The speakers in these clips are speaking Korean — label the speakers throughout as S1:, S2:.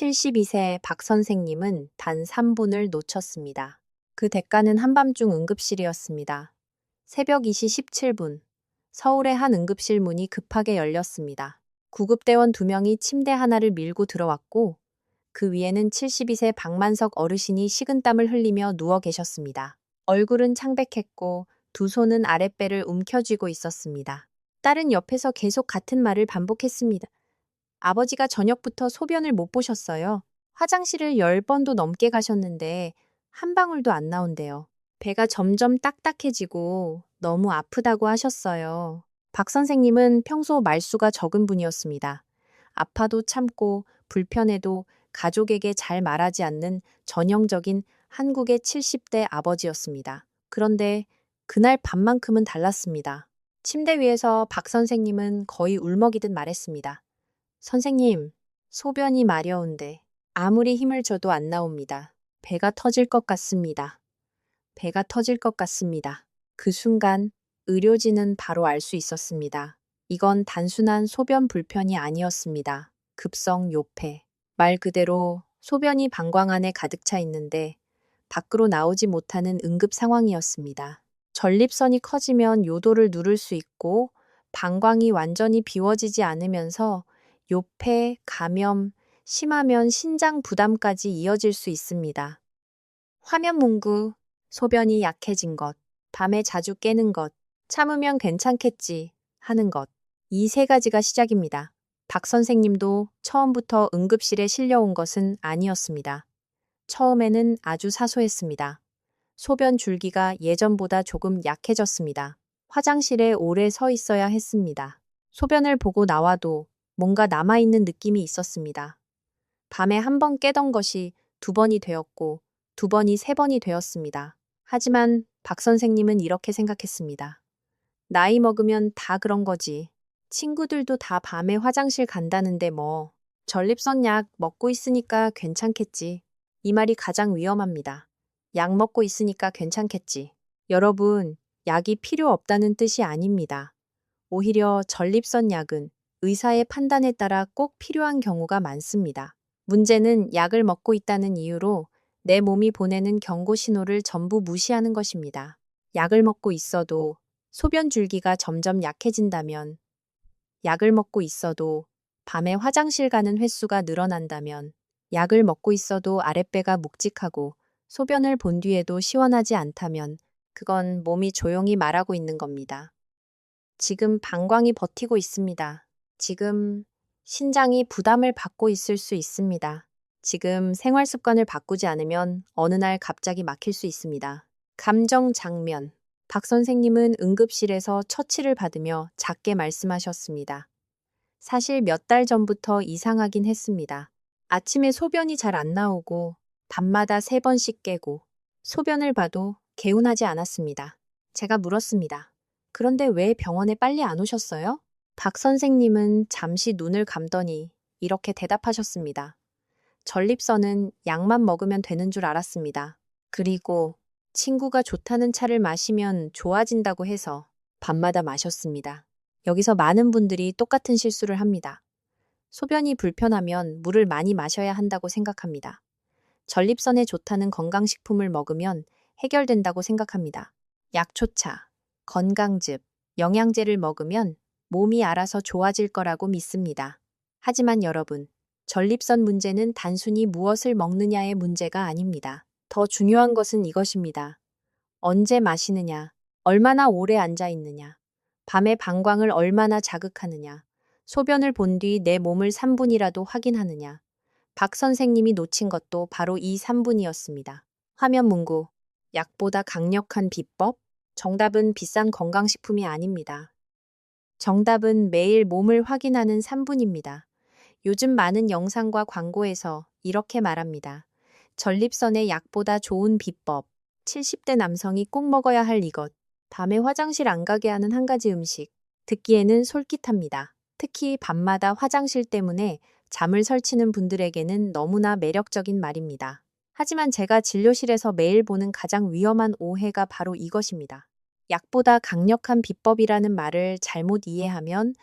S1: 72세 박 선생님은 단 3분을 놓쳤습니다. 그 대가는 한밤중 응급실이었습니다. 새벽 2시 17분, 서울의 한 응급실 문이 급하게 열렸습니다. 구급대원 2명이 침대 하나를 밀고 들어왔고 그 위에는 72세 박만석 어르신이 식은땀을 흘리며 누워 계셨습니다. 얼굴은 창백했고 두 손은 아랫배를 움켜쥐고 있었습니다. 딸은 옆에서 계속 같은 말을 반복했습니다. 아버지가 저녁부터 소변을 못 보셨어요. 화장실을 10번도 넘게 가셨는데 한 방울도 안 나온대요. 배가 점점 딱딱해지고 너무 아프다고 하셨어요. 박 선생님은 평소 말수가 적은 분이었습니다. 아파도 참고 불편해도 가족에게 잘 말하지 않는 전형적인 한국의 70대 아버지였습니다. 그런데 그날 밤만큼은 달랐습니다. 침대 위에서 박 선생님은 거의 울먹이듯 말했습니다. 선생님, 소변이 마려운데 아무리 힘을 줘도 안 나옵니다. 배가 터질 것 같습니다. 배가 터질 것 같습니다. 그 순간 의료진은 바로 알 수 있었습니다. 이건 단순한 소변 불편이 아니었습니다. 급성 요폐. 말 그대로 소변이 방광 안에 가득 차 있는데 밖으로 나오지 못하는 응급 상황이었습니다. 전립선이 커지면 요도를 누를 수 있고 방광이 완전히 비워지지 않으면서 요폐, 감염, 심하면 신장 부담까지 이어질 수 있습니다. 화면 문구, 소변이 약해진 것, 밤에 자주 깨는 것, 참으면 괜찮겠지 하는 것. 이 세 가지가 시작입니다. 박 선생님도 처음부터 응급실에 실려온 것은 아니었습니다. 처음에는 아주 사소했습니다. 소변 줄기가 예전보다 조금 약해졌습니다. 화장실에 오래 서 있어야 했습니다. 소변을 보고 나와도 뭔가 남아있는 느낌이 있었습니다. 밤에 한 번 깨던 것이 2번이 되었고 2번이 3번이 되었습니다. 하지만 박 선생님은 이렇게 생각했습니다. 나이 먹으면 다 그런 거지. 친구들도 다 밤에 화장실 간다는데 뭐. 전립선 약 먹고 있으니까 괜찮겠지. 이 말이 가장 위험합니다. 약 먹고 있으니까 괜찮겠지. 여러분, 약이 필요 없다는 뜻이 아닙니다. 오히려 전립선 약은 의사의 판단에 따라 꼭 필요한 경우가 많습니다. 문제는 약을 먹고 있다는 이유로 내 몸이 보내는 경고 신호를 전부 무시하는 것입니다. 약을 먹고 있어도 소변 줄기가 점점 약해진다면, 약을 먹고 있어도 밤에 화장실 가는 횟수가 늘어난다면, 약을 먹고 있어도 아랫배가 묵직하고 소변을 본 뒤에도 시원하지 않다면, 그건 몸이 조용히 말하고 있는 겁니다. 지금 방광이 버티고 있습니다. 지금 신장이 부담을 받고 있을 수 있습니다. 지금 생활 습관을 바꾸지 않으면 어느 날 갑자기 막힐 수 있습니다. 감정 장면. 박 선생님은 응급실에서 처치를 받으며 작게 말씀하셨습니다. 사실 몇 달 전부터 이상하긴 했습니다. 아침에 소변이 잘 안 나오고 밤마다 3번씩 깨고 소변을 봐도 개운하지 않았습니다. 제가 물었습니다. 그런데 왜 병원에 빨리 안 오셨어요? 박 선생님은 잠시 눈을 감더니 이렇게 대답하셨습니다. 전립선은 약만 먹으면 되는 줄 알았습니다. 그리고 친구가 좋다는 차를 마시면 좋아진다고 해서 밤마다 마셨습니다. 여기서 많은 분들이 똑같은 실수를 합니다. 소변이 불편하면 물을 많이 마셔야 한다고 생각합니다. 전립선에 좋다는 건강식품을 먹으면 해결된다고 생각합니다. 약초차, 건강즙, 영양제를 먹으면 몸이 알아서 좋아질 거라고 믿습니다. 하지만 여러분, 전립선 문제는 단순히 무엇을 먹느냐의 문제가 아닙니다. 더 중요한 것은 이것입니다. 언제 마시느냐, 얼마나 오래 앉아 있느냐, 밤에 방광을 얼마나 자극하느냐, 소변을 본 뒤 내 몸을 3분이라도 확인하느냐. 박 선생님이 놓친 것도 바로 이 3분이었습니다. 화면 문구. 약보다 강력한 비법? 정답은 비싼 건강식품이 아닙니다. 정답은 매일 몸을 확인하는 3분입니다. 요즘 많은 영상과 광고에서 이렇게 말합니다. 전립선의 약보다 좋은 비법. 70대 남성이 꼭 먹어야 할 이것. 밤에 화장실 안 가게 하는 한 가지 음식. 듣기에는 솔깃합니다. 특히 밤마다 화장실 때문에 잠을 설치는 분들에게는 너무나 매력적인 말입니다. 하지만 제가 진료실에서 매일 보는 가장 위험한 오해가 바로 이것입니다. 약보다 강력한 비법이라는 말을 잘못 이해하면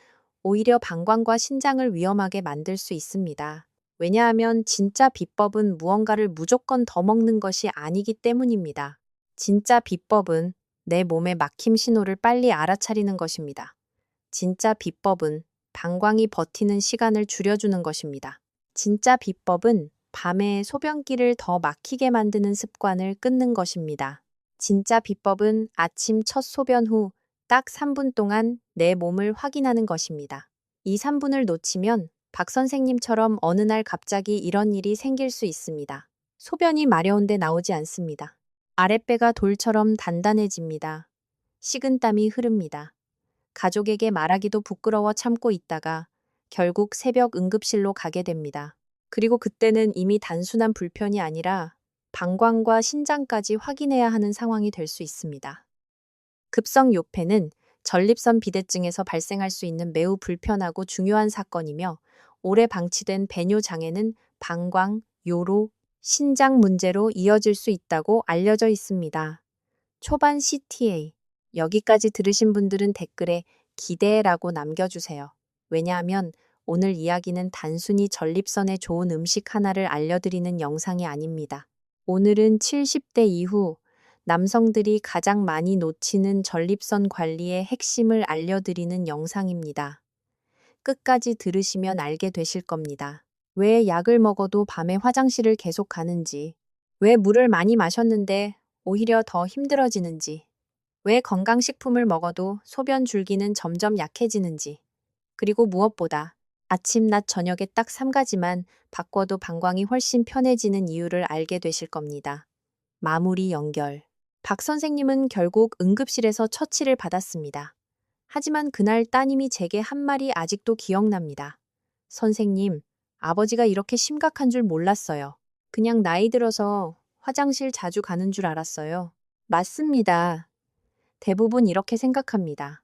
S1: 오히려 방광과 신장을 위험하게 만들 수 있습니다. 왜냐하면 진짜 비법은 무언가를 무조건 더 먹는 것이 아니기 때문입니다. 진짜 비법은 내 몸의 막힘 신호를 빨리 알아차리는 것입니다. 진짜 비법은 방광이 버티는 시간을 줄여주는 것입니다. 진짜 비법은 밤에 소변기를 더 막히게 만드는 습관을 끊는 것입니다. 진짜 비법은 아침 첫 소변 후 딱 3분 동안 내 몸을 확인하는 것입니다. 이 3분을 놓치면 박 선생님처럼 어느 날 갑자기 이런 일이 생길 수 있습니다. 소변이 마려운데 나오지 않습니다. 아랫배가 돌처럼 단단해집니다. 식은땀이 흐릅니다. 가족에게 말하기도 부끄러워 참고 있다가 결국 새벽 응급실로 가게 됩니다. 그리고 그때는 이미 단순한 불편이 아니라 방광과 신장까지 확인해야 하는 상황이 될 수 있습니다. 급성 요폐는 전립선 비대증에서 발생할 수 있는 매우 불편하고 중요한 사건이며 오래 방치된 배뇨 장애는 방광, 요로, 신장 문제로 이어질 수 있다고 알려져 있습니다. 초반 CTA. 여기까지 들으신 분들은 댓글에 기대라고 남겨주세요. 왜냐하면 오늘 이야기는 단순히 전립선에 좋은 음식 하나를 알려드리는 영상이 아닙니다. 오늘은 70대 이후 남성들이 가장 많이 놓치는 전립선 관리의 핵심을 알려드리는 영상입니다. 끝까지 들으시면 알게 되실 겁니다. 왜 약을 먹어도 밤에 화장실을 계속 가는지, 왜 물을 많이 마셨는데 오히려 더 힘들어지는지, 왜 건강식품을 먹어도 소변 줄기는 점점 약해지는지, 그리고 무엇보다 아침, 낮, 저녁에 딱 3가지만 바꿔도 방광이 훨씬 편해지는 이유를 알게 되실 겁니다. 마무리 연결. 박 선생님은 결국 응급실에서 처치를 받았습니다. 하지만 그날 따님이 제게 한 말이 아직도 기억납니다. 선생님, 아버지가 이렇게 심각한 줄 몰랐어요. 그냥 나이 들어서 화장실 자주 가는 줄 알았어요. 맞습니다. 대부분 이렇게 생각합니다.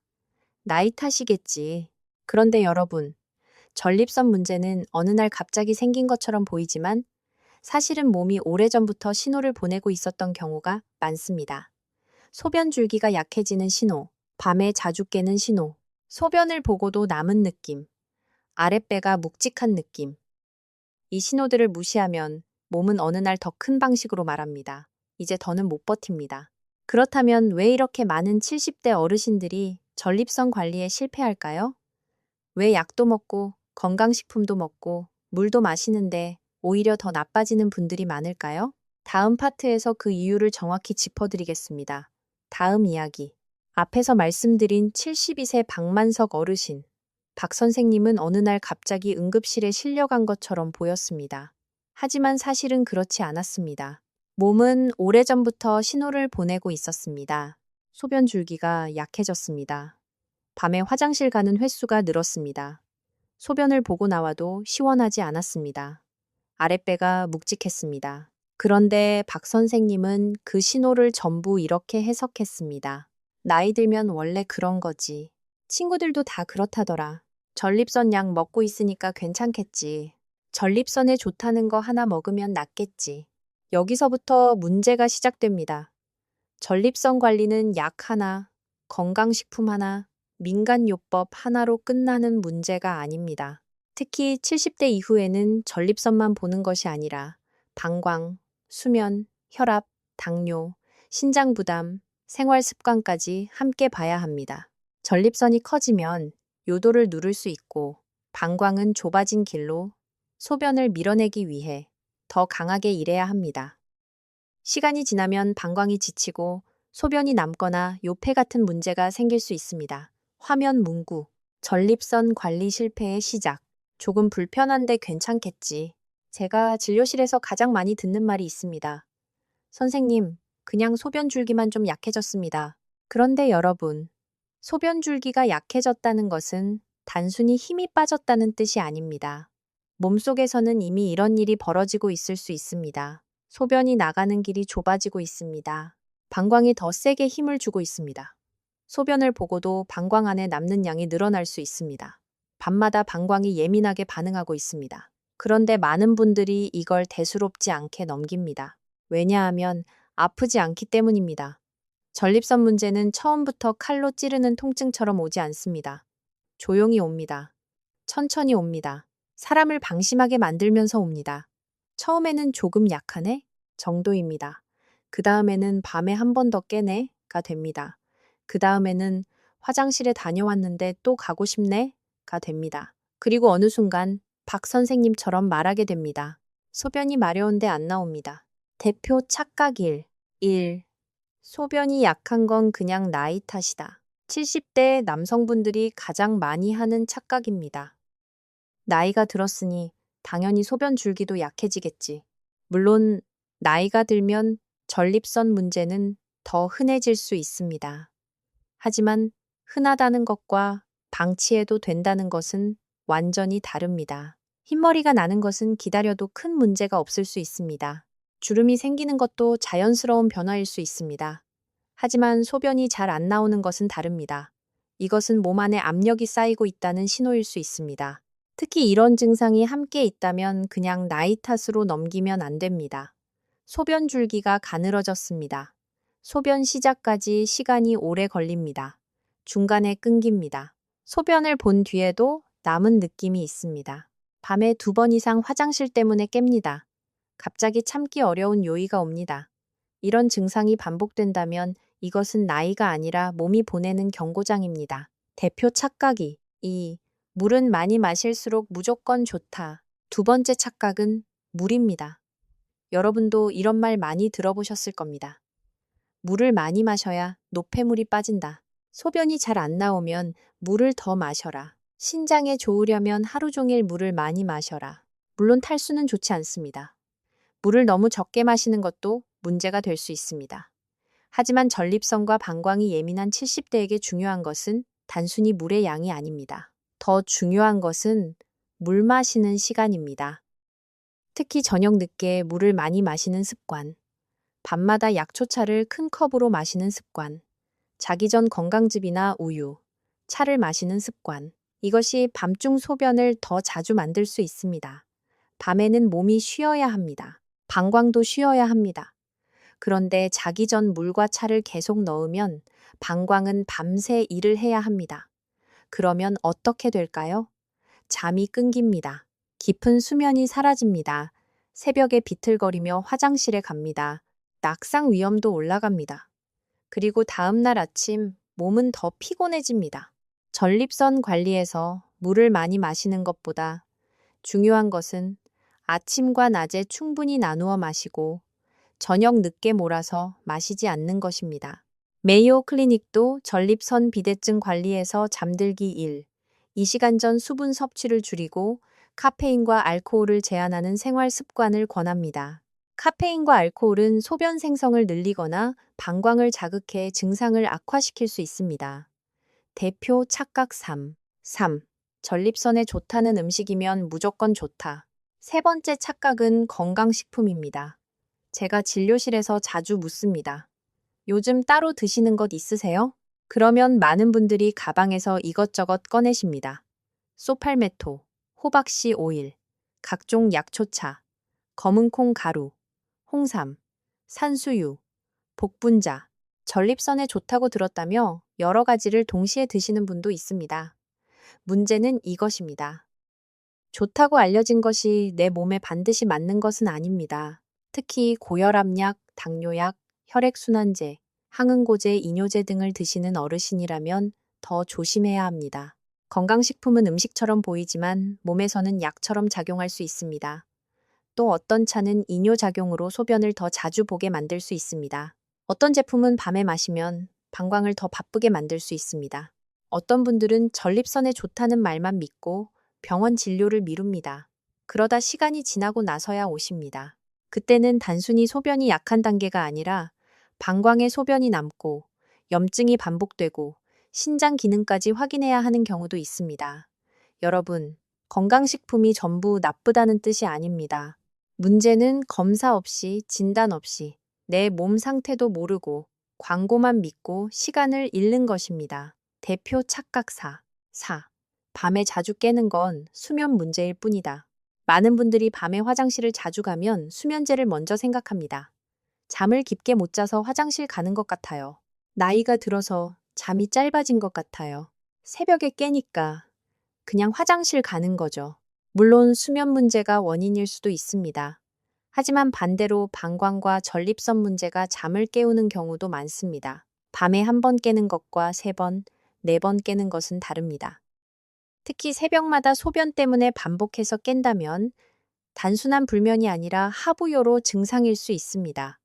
S1: 나이 탓이겠지. 그런데 여러분, 전립선 문제는 어느 날 갑자기 생긴 것처럼 보이지만 사실은 몸이 오래전부터 신호를 보내고 있었던 경우가 많습니다. 소변 줄기가 약해지는 신호, 밤에 자주 깨는 신호, 소변을 보고도 남은 느낌, 아랫배가 묵직한 느낌. 이 신호들을 무시하면 몸은 어느 날 더 큰 방식으로 말합니다. 이제 더는 못 버팁니다. 그렇다면 왜 이렇게 많은 70대 어르신들이 전립선 관리에 실패할까요? 왜 약도 먹고 건강식품도 먹고 물도 마시는데 오히려 더 나빠지는 분들이 많을까요? 다음 파트에서 그 이유를 정확히 짚어드리겠습니다. 다음 이야기. 앞에서 말씀드린 72세 박만석 어르신. 박 선생님은 어느 날 갑자기 응급실에 실려간 것처럼 보였습니다. 하지만 사실은 그렇지 않았습니다. 몸은 오래전부터 신호를 보내고 있었습니다. 소변 줄기가 약해졌습니다. 밤에 화장실 가는 횟수가 늘었습니다. 소변을 보고 나와도 시원하지 않았습니다. 아랫배가 묵직했습니다. 그런데 박 선생님은 그 신호를 전부 이렇게 해석했습니다. 나이 들면 원래 그런 거지. 친구들도 다 그렇다더라. 전립선 약 먹고 있으니까 괜찮겠지. 전립선에 좋다는 거 하나 먹으면 낫겠지. 여기서부터 문제가 시작됩니다. 전립선 관리는 약 하나, 건강식품 하나, 민간요법 하나로 끝나는 문제가 아닙니다. 특히 70대 이후에는 전립선만 보는 것이 아니라 방광, 수면, 혈압, 당뇨, 신장 부담, 생활 습관까지 함께 봐야 합니다. 전립선이 커지면 요도를 누를 수 있고 방광은 좁아진 길로 소변을 밀어내기 위해 더 강하게 일해야 합니다. 시간이 지나면 방광이 지치고 소변이 남거나 요폐 같은 문제가 생길 수 있습니다. 화면 문구, 전립선 관리 실패의 시작. 조금 불편한데 괜찮겠지. 제가 진료실에서 가장 많이 듣는 말이 있습니다. 선생님, 그냥 소변 줄기만 좀 약해졌습니다. 그런데 여러분, 소변 줄기가 약해졌다는 것은 단순히 힘이 빠졌다는 뜻이 아닙니다. 몸속에서는 이미 이런 일이 벌어지고 있을 수 있습니다. 소변이 나가는 길이 좁아지고 있습니다. 방광이 더 세게 힘을 주고 있습니다. 소변을 보고도 방광 안에 남는 양이 늘어날 수 있습니다. 밤마다 방광이 예민하게 반응하고 있습니다. 그런데 많은 분들이 이걸 대수롭지 않게 넘깁니다. 왜냐하면 아프지 않기 때문입니다. 전립선 문제는 처음부터 칼로 찌르는 통증처럼 오지 않습니다. 조용히 옵니다. 천천히 옵니다. 사람을 방심하게 만들면서 옵니다. 처음에는 조금 약하네 정도입니다. 그 다음에는 밤에 한 번 더 깨네가 됩니다. 그 다음에는 화장실에 다녀왔는데 또 가고 싶네가 됩니다. 그리고 어느 순간 박 선생님처럼 말하게 됩니다. 소변이 마려운데 안 나옵니다. 대표 착각 1. 소변이 약한 건 그냥 나이 탓이다. 70대 남성분들이 가장 많이 하는 착각입니다. 나이가 들었으니 당연히 소변 줄기도 약해지겠지. 물론 나이가 들면 전립선 문제는 더 흔해질 수 있습니다. 하지만 흔하다는 것과 방치해도 된다는 것은 완전히 다릅니다. 흰머리가 나는 것은 기다려도 큰 문제가 없을 수 있습니다. 주름이 생기는 것도 자연스러운 변화일 수 있습니다. 하지만 소변이 잘 안 나오는 것은 다릅니다. 이것은 몸 안에 압력이 쌓이고 있다는 신호일 수 있습니다. 특히 이런 증상이 함께 있다면 그냥 나이 탓으로 넘기면 안 됩니다. 소변 줄기가 가늘어졌습니다. 소변 시작까지 시간이 오래 걸립니다. 중간에 끊깁니다. 소변을 본 뒤에도 남은 느낌이 있습니다. 밤에 2번 이상 화장실 때문에 깹니다. 갑자기 참기 어려운 요의가 옵니다. 이런 증상이 반복된다면 이것은 나이가 아니라 몸이 보내는 경고장입니다. 대표 착각이 2. 물은 많이 마실수록 무조건 좋다. 두 번째 착각은 물입니다. 여러분도 이런 말 많이 들어보셨을 겁니다. 물을 많이 마셔야 노폐물이 빠진다. 소변이 잘 안 나오면 물을 더 마셔라. 신장에 좋으려면 하루 종일 물을 많이 마셔라. 물론 탈수는 좋지 않습니다. 물을 너무 적게 마시는 것도 문제가 될 수 있습니다. 하지만 전립선과 방광이 예민한 70대에게 중요한 것은 단순히 물의 양이 아닙니다. 더 중요한 것은 물 마시는 시간입니다. 특히 저녁 늦게 물을 많이 마시는 습관, 밤마다 약초차를 큰 컵으로 마시는 습관, 자기 전 건강즙이나 우유, 차를 마시는 습관, 이것이 밤중 소변을 더 자주 만들 수 있습니다. 밤에는 몸이 쉬어야 합니다. 방광도 쉬어야 합니다. 그런데 자기 전 물과 차를 계속 넣으면 방광은 밤새 일을 해야 합니다. 그러면 어떻게 될까요? 잠이 끊깁니다. 깊은 수면이 사라집니다. 새벽에 비틀거리며 화장실에 갑니다. 낙상 위험도 올라갑니다. 그리고 다음날 아침 몸은 더 피곤해집니다. 전립선 관리에서 물을 많이 마시는 것보다 중요한 것은 아침과 낮에 충분히 나누어 마시고 저녁 늦게 몰아서 마시지 않는 것입니다. 메이오 클리닉도 전립선 비대증 관리에서 잠들기 1. 2시간 전 수분 섭취를 줄이고 카페인과 알코올을 제한하는 생활 습관을 권합니다. 카페인과 알코올은 소변 생성을 늘리거나 방광을 자극해 증상을 악화시킬 수 있습니다. 대표 착각 3. 전립선에 좋다는 음식이면 무조건 좋다. 세 번째 착각은 건강식품입니다. 제가 진료실에서 자주 묻습니다. 요즘 따로 드시는 것 있으세요? 그러면 많은 분들이 가방에서 이것저것 꺼내십니다. 소팔메토, 호박씨 오일, 각종 약초차, 검은콩 가루, 홍삼, 산수유, 복분자, 전립선에 좋다고 들었다며 여러 가지를 동시에 드시는 분도 있습니다. 문제는 이것입니다. 좋다고 알려진 것이 내 몸에 반드시 맞는 것은 아닙니다. 특히 고혈압약, 당뇨약, 혈액순환제, 항응고제, 이뇨제 등을 드시는 어르신이라면 더 조심해야 합니다. 건강식품은 음식처럼 보이지만 몸에서는 약처럼 작용할 수 있습니다. 또 어떤 차는 이뇨작용으로 소변을 더 자주 보게 만들 수 있습니다. 어떤 제품은 밤에 마시면 방광을 더 바쁘게 만들 수 있습니다. 어떤 분들은 전립선에 좋다는 말만 믿고 병원 진료를 미룹니다. 그러다 시간이 지나고 나서야 오십니다. 그때는 단순히 소변이 약한 단계가 아니라 방광에 소변이 남고 염증이 반복되고 신장 기능까지 확인해야 하는 경우도 있습니다. 여러분, 건강식품이 전부 나쁘다는 뜻이 아닙니다. 문제는 검사 없이, 진단 없이, 내 몸 상태도 모르고 광고만 믿고 시간을 잃는 것입니다. 대표 착각 4. 밤에 자주 깨는 건 수면 문제일 뿐이다. 많은 분들이 밤에 화장실을 자주 가면 수면제를 먼저 생각합니다. 잠을 깊게 못 자서 화장실 가는 것 같아요. 나이가 들어서 잠이 짧아진 것 같아요. 새벽에 깨니까 그냥 화장실 가는 거죠. 물론 수면 문제가 원인일 수도 있습니다. 하지만 반대로 방광과 전립선 문제가 잠을 깨우는 경우도 많습니다. 밤에 한 번 깨는 것과 세 번, 네 번 깨는 것은 다릅니다. 특히 새벽마다 소변 때문에 반복해서 깬다면 단순한 불면이 아니라 하부요로 증상일 수 있습니다.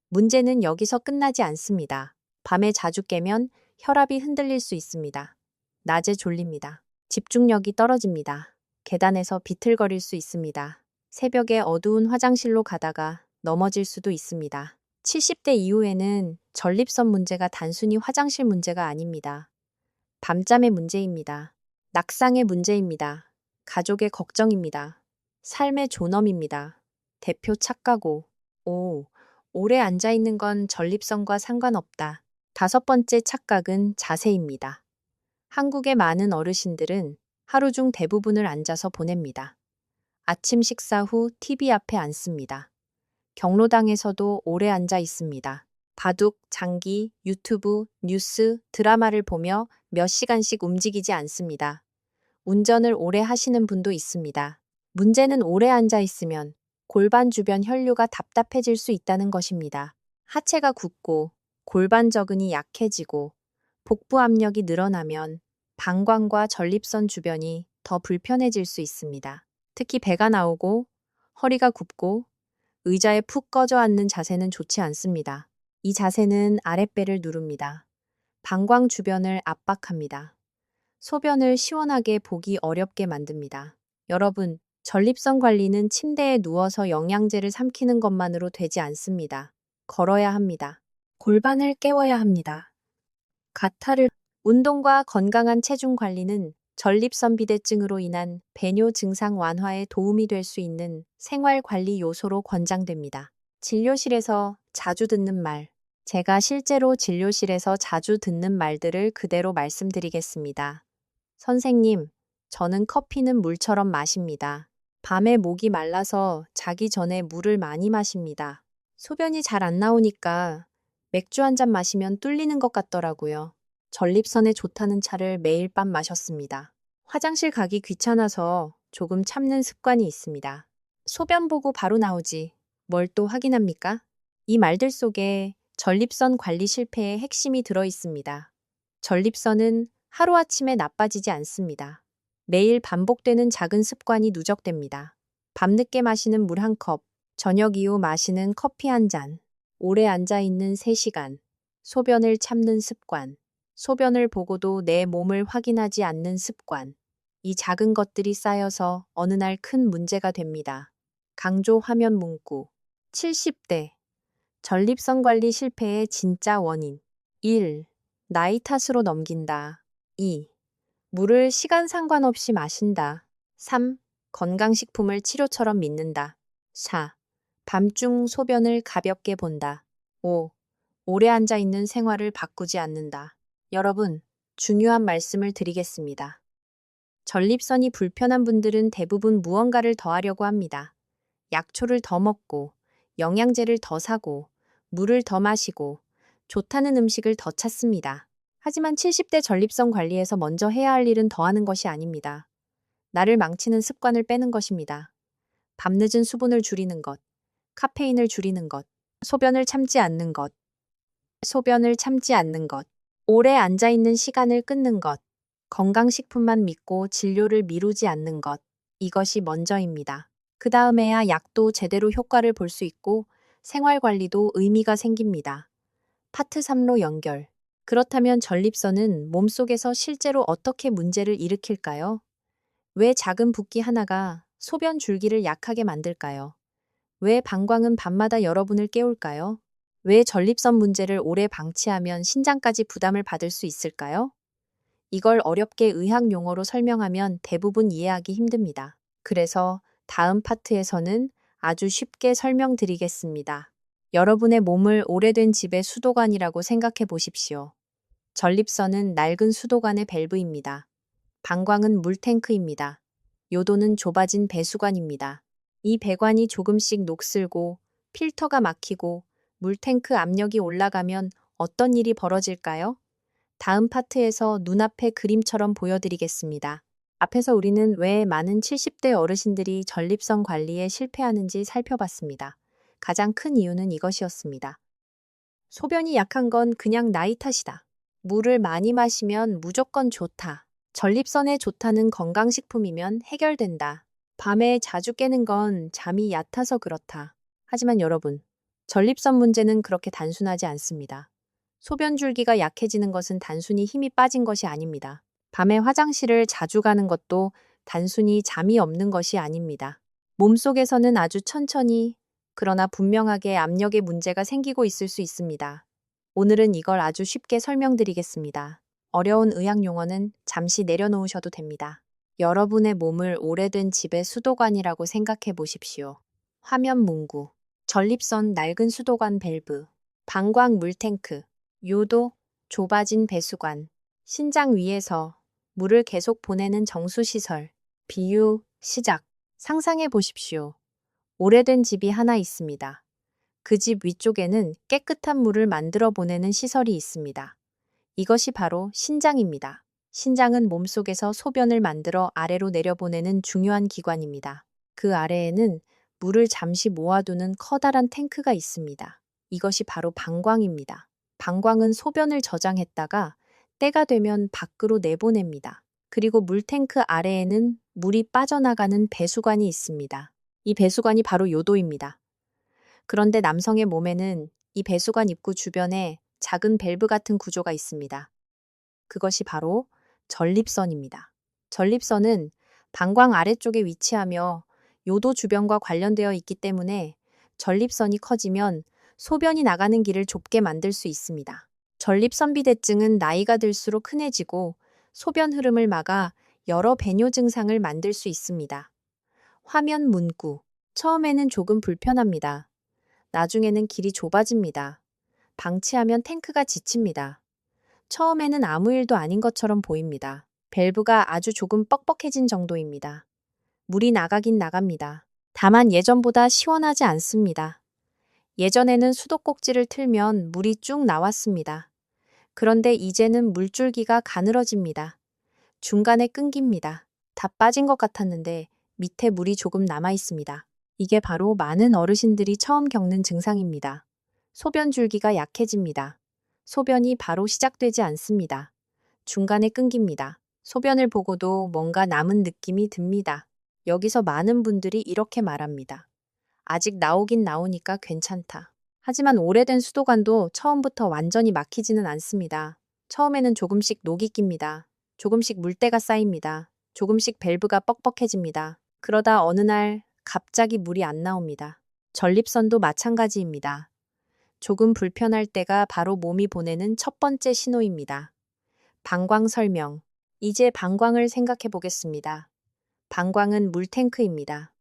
S1: 문제는 여기서 끝나지 않습니다. 밤에 자주 깨면 혈압이 흔들릴 수 있습니다. 낮에 졸립니다. 집중력이 떨어집니다. 계단에서 비틀거릴 수 있습니다. 새벽에 어두운 화장실로 가다가 넘어질 수도 있습니다. 70대 이후에는 전립선 문제가 단순히 화장실 문제가 아닙니다. 밤잠의 문제입니다. 낙상의 문제입니다. 가족의 걱정입니다. 삶의 존엄입니다. 대표 착각오. 오래 앉아있는 건 전립선과 상관없다. 다섯 번째 착각은 자세입니다. 한국의 많은 어르신들은 하루 중 대부분을 앉아서 보냅니다. 아침 식사 후 TV 앞에 앉습니다. 경로당에서도 오래 앉아 있습니다. 바둑, 장기, 유튜브, 뉴스, 드라마를 보며 몇 시간씩 움직이지 않습니다. 운전을 오래 하시는 분도 있습니다. 문제는 오래 앉아 있으면 골반 주변 혈류가 답답해질 수 있다는 것입니다. 하체가 굳고 골반 저근이 약해지고 복부 압력이 늘어나면 방광과 전립선 주변이 더 불편해질 수 있습니다. 특히 배가 나오고 허리가 굽고 의자에 푹 꺼져 앉는 자세는 좋지 않습니다. 이 자세는 아랫배를 누릅니다. 방광 주변을 압박합니다. 소변을 시원하게 보기 어렵게 만듭니다. 여러분, 전립선 관리는 침대에 누워서 영양제를 삼키는 것만으로 되지 않습니다. 걸어야 합니다. 골반을 깨워야 합니다. 가타를 운동과 건강한 체중 관리는 전립선 비대증으로 인한 배뇨 증상 완화에 도움이 될 수 있는 생활 관리 요소로 권장됩니다. 진료실에서 자주 듣는 말. 제가 실제로 진료실에서 자주 듣는 말들을 그대로 말씀드리겠습니다. 선생님, 저는 커피는 물처럼 마십니다. 밤에 목이 말라서 자기 전에 물을 많이 마십니다. 소변이 잘 안 나오니까 맥주 한 잔 마시면 뚫리는 것 같더라고요. 전립선에 좋다는 차를 매일 밤 마셨습니다. 화장실 가기 귀찮아서 조금 참는 습관이 있습니다. 소변 보고 바로 나오지. 뭘 또 확인합니까? 이 말들 속에 전립선 관리 실패의 핵심이 들어 있습니다. 전립선은 하루아침에 나빠지지 않습니다. 매일 반복되는 작은 습관이 누적됩니다. 밤늦게 마시는 물 한 컵, 저녁 이후 마시는 커피 한 잔, 오래 앉아있는 3시간, 소변을 참는 습관, 소변을 보고도 내 몸을 확인하지 않는 습관. 이 작은 것들이 쌓여서 어느 날 큰 문제가 됩니다. 강조 화면 문구. 70대. 전립선 관리 실패의 진짜 원인. 1. 나이 탓으로 넘긴다. 2. 물을 시간 상관없이 마신다. 3. 건강식품을 치료처럼 믿는다. 4. 밤중 소변을 가볍게 본다. 5. 오래 앉아 있는 생활을 바꾸지 않는다. 여러분, 중요한 말씀을 드리겠습니다. 전립선이 불편한 분들은 대부분 무언가를 더 하려고 합니다. 약초를 더 먹고, 영양제를 더 사고, 물을 더 마시고, 좋다는 음식을 더 찾습니다. 하지만 70대 전립선 관리에서 먼저 해야 할 일은 더 하는 것이 아닙니다. 나를 망치는 습관을 빼는 것입니다. 밤늦은 수분을 줄이는 것, 카페인을 줄이는 것, 소변을 참지 않는 것, 오래 앉아있는 시간을 끊는 것, 건강식품만 믿고 진료를 미루지 않는 것, 이것이 먼저입니다. 그 다음에야 약도 제대로 효과를 볼 수 있고 생활관리도 의미가 생깁니다. 파트 3로 연결. 그렇다면 전립선은 몸속에서 실제로 어떻게 문제를 일으킬까요? 왜 작은 붓기 하나가 소변 줄기를 약하게 만들까요? 왜 방광은 밤마다 여러분을 깨울까요? 왜 전립선 문제를 오래 방치하면 신장까지 부담을 받을 수 있을까요? 이걸 어렵게 의학 용어로 설명하면 대부분 이해하기 힘듭니다. 그래서 다음 파트에서는 아주 쉽게 설명드리겠습니다. 여러분의 몸을 오래된 집의 수도관이라고 생각해 보십시오. 전립선은 낡은 수도관의 밸브입니다. 방광은 물탱크입니다. 요도는 좁아진 배수관입니다. 이 배관이 조금씩 녹슬고 필터가 막히고 물탱크 압력이 올라가면 어떤 일이 벌어질까요? 다음 파트에서 눈앞의 그림처럼 보여드리겠습니다. 앞에서 우리는 왜 많은 70대 어르신들이 전립선 관리에 실패하는지 살펴봤습니다. 가장 큰 이유는 이것이었습니다. 소변이 약한 건 그냥 나이 탓이다. 물을 많이 마시면 무조건 좋다. 전립선에 좋다는 건강식품이면 해결된다. 밤에 자주 깨는 건 잠이 얕아서 그렇다. 하지만 여러분, 전립선 문제는 그렇게 단순하지 않습니다. 소변 줄기가 약해지는 것은 단순히 힘이 빠진 것이 아닙니다. 밤에 화장실을 자주 가는 것도 단순히 잠이 없는 것이 아닙니다. 몸속에서는 아주 천천히, 그러나 분명하게 압력의 문제가 생기고 있을 수 있습니다. 오늘은 이걸 아주 쉽게 설명드리겠습니다. 어려운 의학 용어는 잠시 내려놓으셔도 됩니다. 여러분의 몸을 오래된 집의 수도관이라고 생각해 보십시오. 화면 문구, 전립선 낡은 수도관 밸브, 방광 물탱크, 요도, 좁아진 배수관, 신장 위에서 물을 계속 보내는 정수시설, 비유, 시작. 상상해 보십시오. 오래된 집이 하나 있습니다. 그 집 위쪽에는 깨끗한 물을 만들어 보내는 시설이 있습니다. 이것이 바로 신장입니다. 신장은 몸속에서 소변을 만들어 아래로 내려보내는 중요한 기관입니다. 그 아래에는 물을 잠시 모아두는 커다란 탱크가 있습니다. 이것이 바로 방광입니다. 방광은 소변을 저장했다가 때가 되면 밖으로 내보냅니다. 그리고 물탱크 아래에는 물이 빠져나가는 배수관이 있습니다. 이 배수관이 바로 요도입니다. 그런데 남성의 몸에는 이 배수관 입구 주변에 작은 밸브 같은 구조가 있습니다. 그것이 바로 전립선입니다. 전립선은 방광 아래쪽에 위치하며 요도 주변과 관련되어 있기 때문에 전립선이 커지면 소변이 나가는 길을 좁게 만들 수 있습니다. 전립선비대증은 나이가 들수록 흔해지고 소변 흐름을 막아 여러 배뇨 증상을 만들 수 있습니다. 화면 문구. 처음에는 조금 불편합니다. 나중에는 길이 좁아집니다. 방치하면 탱크가 지칩니다. 처음에는 아무 일도 아닌 것처럼 보입니다. 밸브가 아주 조금 뻑뻑해진 정도입니다. 물이 나가긴 나갑니다. 다만 예전보다 시원하지 않습니다. 예전에는 수도꼭지를 틀면 물이 쭉 나왔습니다. 그런데 이제는 물줄기가 가늘어집니다. 중간에 끊깁니다. 다 빠진 것 같았는데 밑에 물이 조금 남아 있습니다. 이게 바로 많은 어르신들이 처음 겪는 증상입니다. 소변 줄기가 약해집니다. 소변이 바로 시작되지 않습니다. 중간에 끊깁니다. 소변을 보고도 뭔가 남은 느낌이 듭니다. 여기서 많은 분들이 이렇게 말합니다. 아직 나오긴 나오니까 괜찮다. 하지만 오래된 수도관도 처음부터 완전히 막히지는 않습니다. 처음에는 조금씩 녹이 낍니다. 조금씩 물때가 쌓입니다. 조금씩 밸브가 뻑뻑해집니다. 그러다 어느 날 갑자기 물이 안 나옵니다. 전립선도 마찬가지입니다. 조금 불편할 때가 바로 몸이 보내는 첫 번째 신호입니다. 방광 설명. 이제 방광을 생각해 보겠습니다. 방광은 물탱크입니다.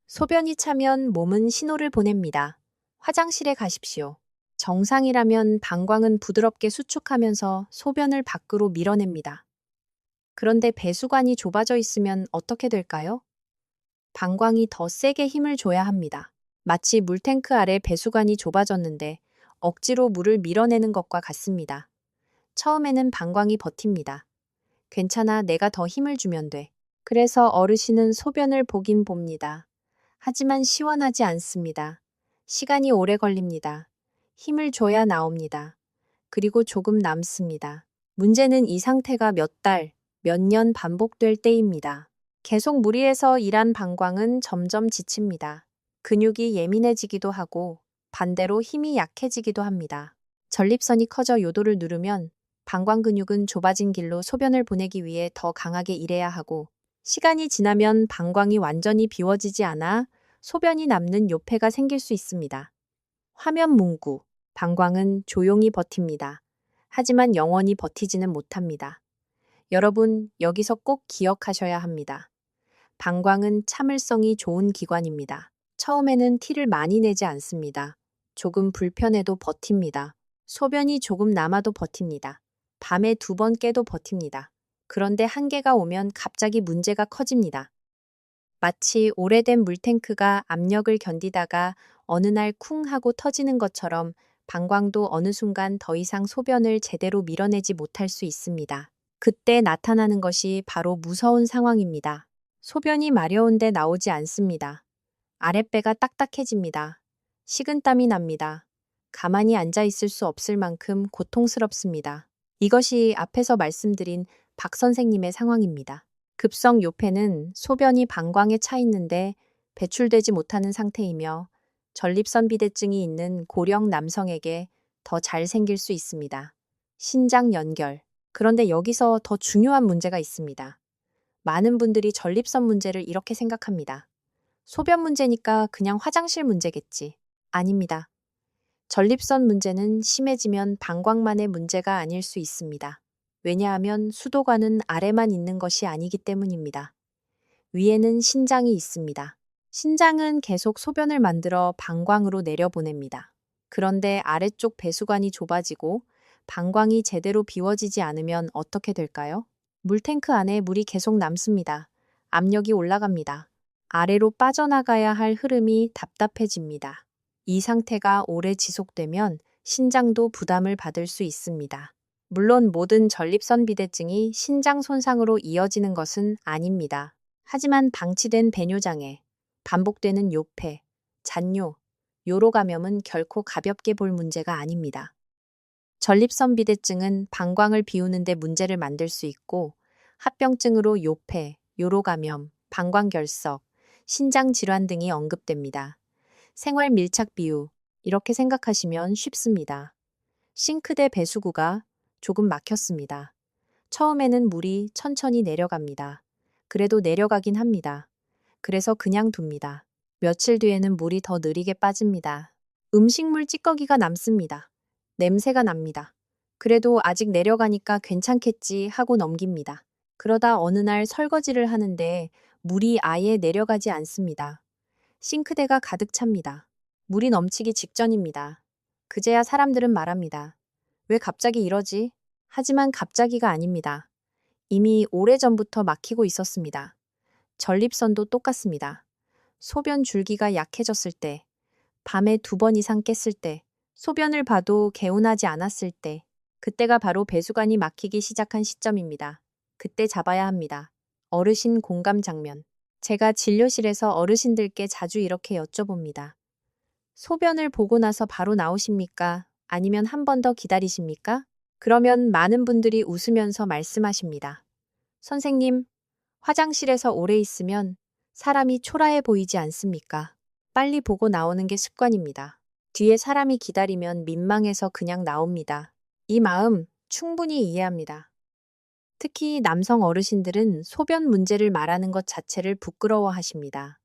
S1: 소변이 차면 몸은 신호를 보냅니다. 화장실에 가십시오. 정상이라면 방광은 부드럽게 수축하면서 소변을 밖으로 밀어냅니다. 그런데 배수관이 좁아져 있으면 어떻게 될까요? 방광이 더 세게 힘을 줘야 합니다. 마치 물탱크 아래 배수관이 좁아졌는데 억지로 물을 밀어내는 것과 같습니다. 처음에는 방광이 버팁니다. 괜찮아, 내가 더 힘을 주면 돼. 그래서 어르신은 소변을 보긴 봅니다. 하지만 시원하지 않습니다. 시간이 오래 걸립니다. 힘을 줘야 나옵니다. 그리고 조금 남습니다. 문제는 이 상태가 몇 달, 몇 년 반복될 때입니다. 계속 무리해서 일한 방광은 점점 지칩니다. 근육이 예민해지기도 하고 반대로 힘이 약해지기도 합니다. 전립선이 커져 요도를 누르면 방광 근육은 좁아진 길로 소변을 보내기 위해 더 강하게 일해야 하고 시간이 지나면 방광이 완전히 비워지지 않아 소변이 남는 요폐가 생길 수 있습니다. 화면 문구. 방광은 조용히 버팁니다. 하지만 영원히 버티지는 못합니다. 여러분, 여기서 꼭 기억하셔야 합니다. 방광은 참을성이 좋은 기관입니다. 처음에는 티를 많이 내지 않습니다. 조금 불편해도 버팁니다. 소변이 조금 남아도 버팁니다. 밤에 2번 깨도 버팁니다. 그런데 한계가 오면 갑자기 문제가 커집니다. 마치 오래된 물탱크가 압력을 견디다가 어느 날 쿵 하고 터지는 것처럼 방광도 어느 순간 더 이상 소변을 제대로 밀어내지 못할 수 있습니다. 그때 나타나는 것이 바로 무서운 상황입니다. 소변이 마려운데 나오지 않습니다. 아랫배가 딱딱해집니다. 식은땀이 납니다. 가만히 앉아 있을 수 없을 만큼 고통스럽습니다. 이것이 앞에서 말씀드린 박 선생님의 상황입니다. 급성 요폐는 소변이 방광에 차 있는데 배출되지 못하는 상태이며 전립선 비대증이 있는 고령 남성에게 더 잘 생길 수 있습니다. 신장 연결. 그런데 여기서 더 중요한 문제가 있습니다. 많은 분들이 전립선 문제를 이렇게 생각합니다. 소변 문제니까 그냥 화장실 문제겠지. 아닙니다. 전립선 문제는 심해지면 방광만의 문제가 아닐 수 있습니다. 왜냐하면 수도관은 아래만 있는 것이 아니기 때문입니다. 위에는 신장이 있습니다. 신장은 계속 소변을 만들어 방광으로 내려보냅니다. 그런데 아래쪽 배수관이 좁아지고 방광이 제대로 비워지지 않으면 어떻게 될까요? 물탱크 안에 물이 계속 남습니다. 압력이 올라갑니다. 아래로 빠져나가야 할 흐름이 답답해집니다. 이 상태가 오래 지속되면 신장도 부담을 받을 수 있습니다. 물론 모든 전립선 비대증이 신장 손상으로 이어지는 것은 아닙니다. 하지만 방치된 배뇨장애, 반복되는 요폐, 잔뇨, 요로 감염은 결코 가볍게 볼 문제가 아닙니다. 전립선 비대증은 방광을 비우는 데 문제를 만들 수 있고 합병증으로 요폐, 요로 감염, 방광결석, 신장 질환 등이 언급됩니다. 생활 밀착 비유, 이렇게 생각하시면 쉽습니다. 싱크대 배수구가 조금 막혔습니다. 처음에는 물이 천천히 내려갑니다. 그래도 내려가긴 합니다. 그래서 그냥 둡니다. 며칠 뒤에는 물이 더 느리게 빠집니다. 음식물 찌꺼기가 남습니다. 냄새가 납니다. 그래도 아직 내려가니까 괜찮겠지 하고 넘깁니다. 그러다 어느 날 설거지를 하는데 물이 아예 내려가지 않습니다. 싱크대가 가득 찹니다. 물이 넘치기 직전입니다. 그제야 사람들은 말합니다. 왜 갑자기 이러지? 하지만 갑자기가 아닙니다. 이미 오래전부터 막히고 있었습니다. 전립선도 똑같습니다. 소변 줄기가 약해졌을 때, 밤에 2번 이상 깼을 때, 소변을 봐도 개운하지 않았을 때, 그때가 바로 배수관이 막히기 시작한 시점입니다. 그때 잡아야 합니다. 어르신 공감 장면. 제가 진료실에서 어르신들께 자주 이렇게 여쭤봅니다. 소변을 보고 나서 바로 나오십니까? 아니면 한 번 더 기다리십니까? 그러면 많은 분들이 웃으면서 말씀하십니다. 선생님, 화장실에서 오래 있으면 사람이 초라해 보이지 않습니까? 빨리 보고 나오는 게 습관입니다. 뒤에 사람이 기다리면 민망해서 그냥 나옵니다. 이 마음 충분히 이해합니다. 특히 남성 어르신들은 소변 문제를 말하는 것 자체를 부끄러워하십니다.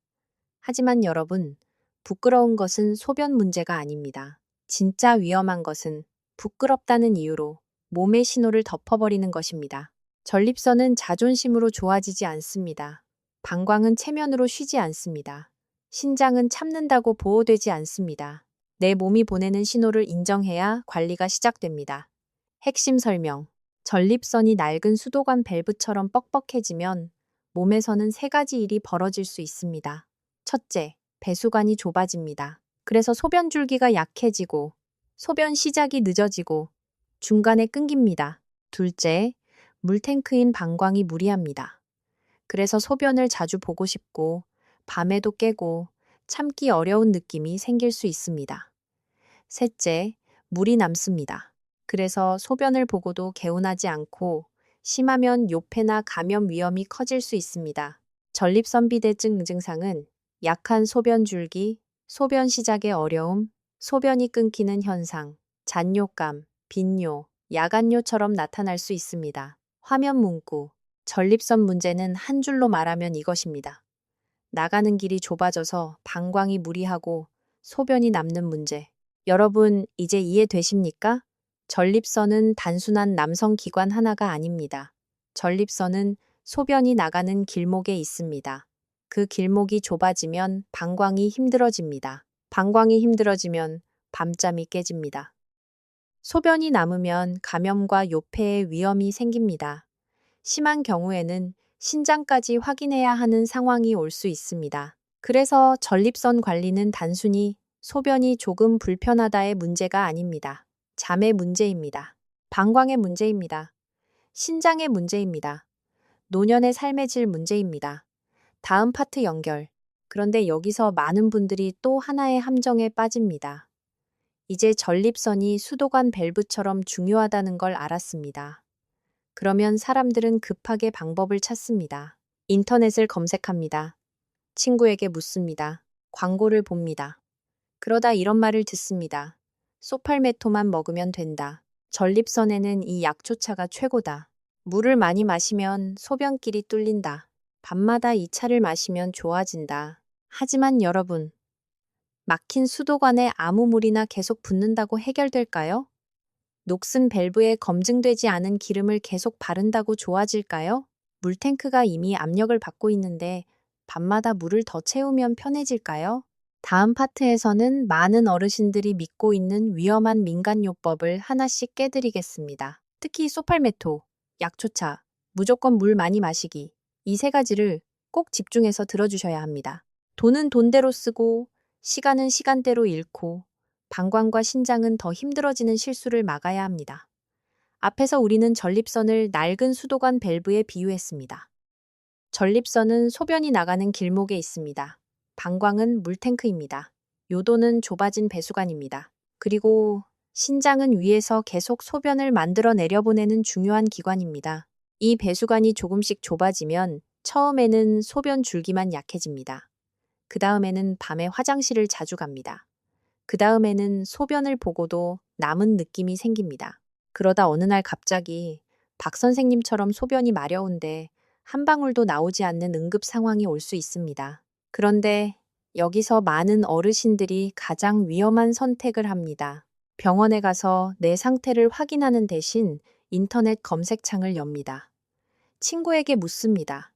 S1: 하지만 여러분, 부끄러운 것은 소변 문제가 아닙니다. 진짜 위험한 것은 부끄럽다는 이유로 몸의 신호를 덮어버리는 것입니다. 전립선은 자존심으로 좋아지지 않습니다. 방광은 체면으로 쉬지 않습니다. 신장은 참는다고 보호되지 않습니다. 내 몸이 보내는 신호를 인정해야 관리가 시작됩니다. 핵심 설명. 전립선이 낡은 수도관 밸브처럼 뻑뻑해지면 몸에서는 3가지 일이 벌어질 수 있습니다. 첫째, 배수관이 좁아집니다. 그래서 소변 줄기가 약해지고 소변 시작이 늦어지고 중간에 끊깁니다. 둘째, 물탱크인 방광이 무리합니다. 그래서 소변을 자주 보고 싶고 밤에도 깨고 참기 어려운 느낌이 생길 수 있습니다. 셋째, 물이 남습니다. 그래서 소변을 보고도 개운하지 않고 심하면 요폐나 감염 위험이 커질 수 있습니다. 전립선 비대증 증상은 약한 소변 줄기, 소변 시작의 어려움, 소변이 끊기는 현상, 잔뇨감, 빈뇨, 야간뇨처럼 나타날 수 있습니다. 화면 문구. 전립선 문제는 한 줄로 말하면 이것입니다. 나가는 길이 좁아져서 방광이 무리하고 소변이 남는 문제. 여러분, 이제 이해되십니까? 전립선은 단순한 남성 기관 하나가 아닙니다. 전립선은 소변이 나가는 길목에 있습니다. 그 길목이 좁아지면 방광이 힘들어집니다. 방광이 힘들어지면 밤잠이 깨집니다. 소변이 남으면 감염과 요폐의 위험이 생깁니다. 심한 경우에는 신장까지 확인해야 하는 상황이 올 수 있습니다. 그래서 전립선 관리는 단순히 소변이 조금 불편하다의 문제가 아닙니다. 잠의 문제입니다. 방광의 문제입니다. 신장의 문제입니다. 노년의 삶의 질 문제입니다. 다음 파트 연결. 그런데 여기서 많은 분들이 또 하나의 함정에 빠집니다. 이제 전립선이 수도관 밸브처럼 중요하다는 걸 알았습니다. 그러면 사람들은 급하게 방법을 찾습니다. 인터넷을 검색합니다. 친구에게 묻습니다. 광고를 봅니다. 그러다 이런 말을 듣습니다. 소팔메토만 먹으면 된다. 전립선에는 이 약초차가 최고다. 물을 많이 마시면 소변길이 뚫린다. 밤마다 이 차를 마시면 좋아진다. 하지만 여러분, 막힌 수도관에 아무 물이나 계속 붓는다고 해결될까요? 녹슨 밸브에 검증되지 않은 기름을 계속 바른다고 좋아질까요? 물탱크가 이미 압력을 받고 있는데 밤마다 물을 더 채우면 편해질까요? 다음 파트에서는 많은 어르신들이 믿고 있는 위험한 민간요법을 하나씩 깨드리겠습니다. 특히 소팔메토, 약초차, 무조건 물 많이 마시기. 이 세 가지를 꼭 집중해서 들어주셔야 합니다. 돈은 돈대로 쓰고, 시간은 시간대로 잃고, 방광과 신장은 더 힘들어지는 실수를 막아야 합니다. 앞에서 우리는 전립선을 낡은 수도관 밸브에 비유했습니다. 전립선은 소변이 나가는 길목에 있습니다. 방광은 물탱크입니다. 요도는 좁아진 배수관입니다. 그리고 신장은 위에서 계속 소변을 만들어 내려보내는 중요한 기관입니다. 이 배수관이 조금씩 좁아지면 처음에는 소변 줄기만 약해집니다. 그 다음에는 밤에 화장실을 자주 갑니다. 그 다음에는 소변을 보고도 남은 느낌이 생깁니다. 그러다 어느 날 갑자기 박 선생님처럼 소변이 마려운데 한 방울도 나오지 않는 응급 상황이 올 수 있습니다. 그런데 여기서 많은 어르신들이 가장 위험한 선택을 합니다. 병원에 가서 내 상태를 확인하는 대신 인터넷 검색창을 엽니다. 친구에게 묻습니다.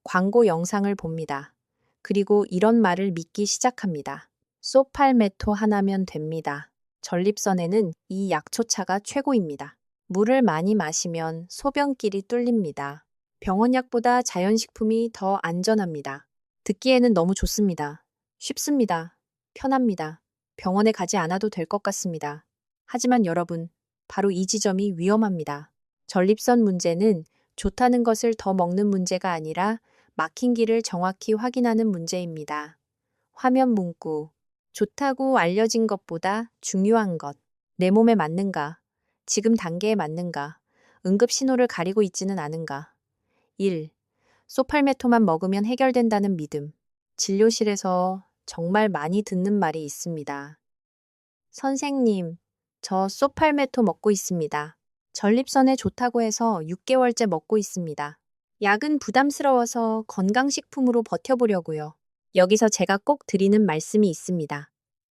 S1: 광고 영상을 봅니다. 그리고 이런 말을 믿기 시작합니다. 소팔메토 하나면 됩니다. 전립선에는 이 약초차가 최고입니다. 물을 많이 마시면 소변길이 뚫립니다. 병원약보다 자연식품이 더 안전합니다. 듣기에는 너무 좋습니다. 쉽습니다. 편합니다. 병원에 가지 않아도 될 것 같습니다. 하지만 여러분, 바로 이 지점이 위험합니다. 전립선 문제는 좋다는 것을 더 먹는 문제가 아니라 막힌 길을 정확히 확인하는 문제입니다. 화면 문구. 좋다고 알려진 것보다 중요한 것. 내 몸에 맞는가? 지금 단계에 맞는가? 응급 신호를 가리고 있지는 않은가? 1. 소팔메토만 먹으면 해결된다는 믿음. 진료실에서 정말 많이 듣는 말이 있습니다. 선생님, 저 소팔메토 먹고 있습니다. 전립선에 좋다고 해서 6개월째 먹고 있습니다. 약은 부담스러워서 건강식품으로 버텨보려고요. 여기서 제가 꼭 드리는 말씀이 있습니다.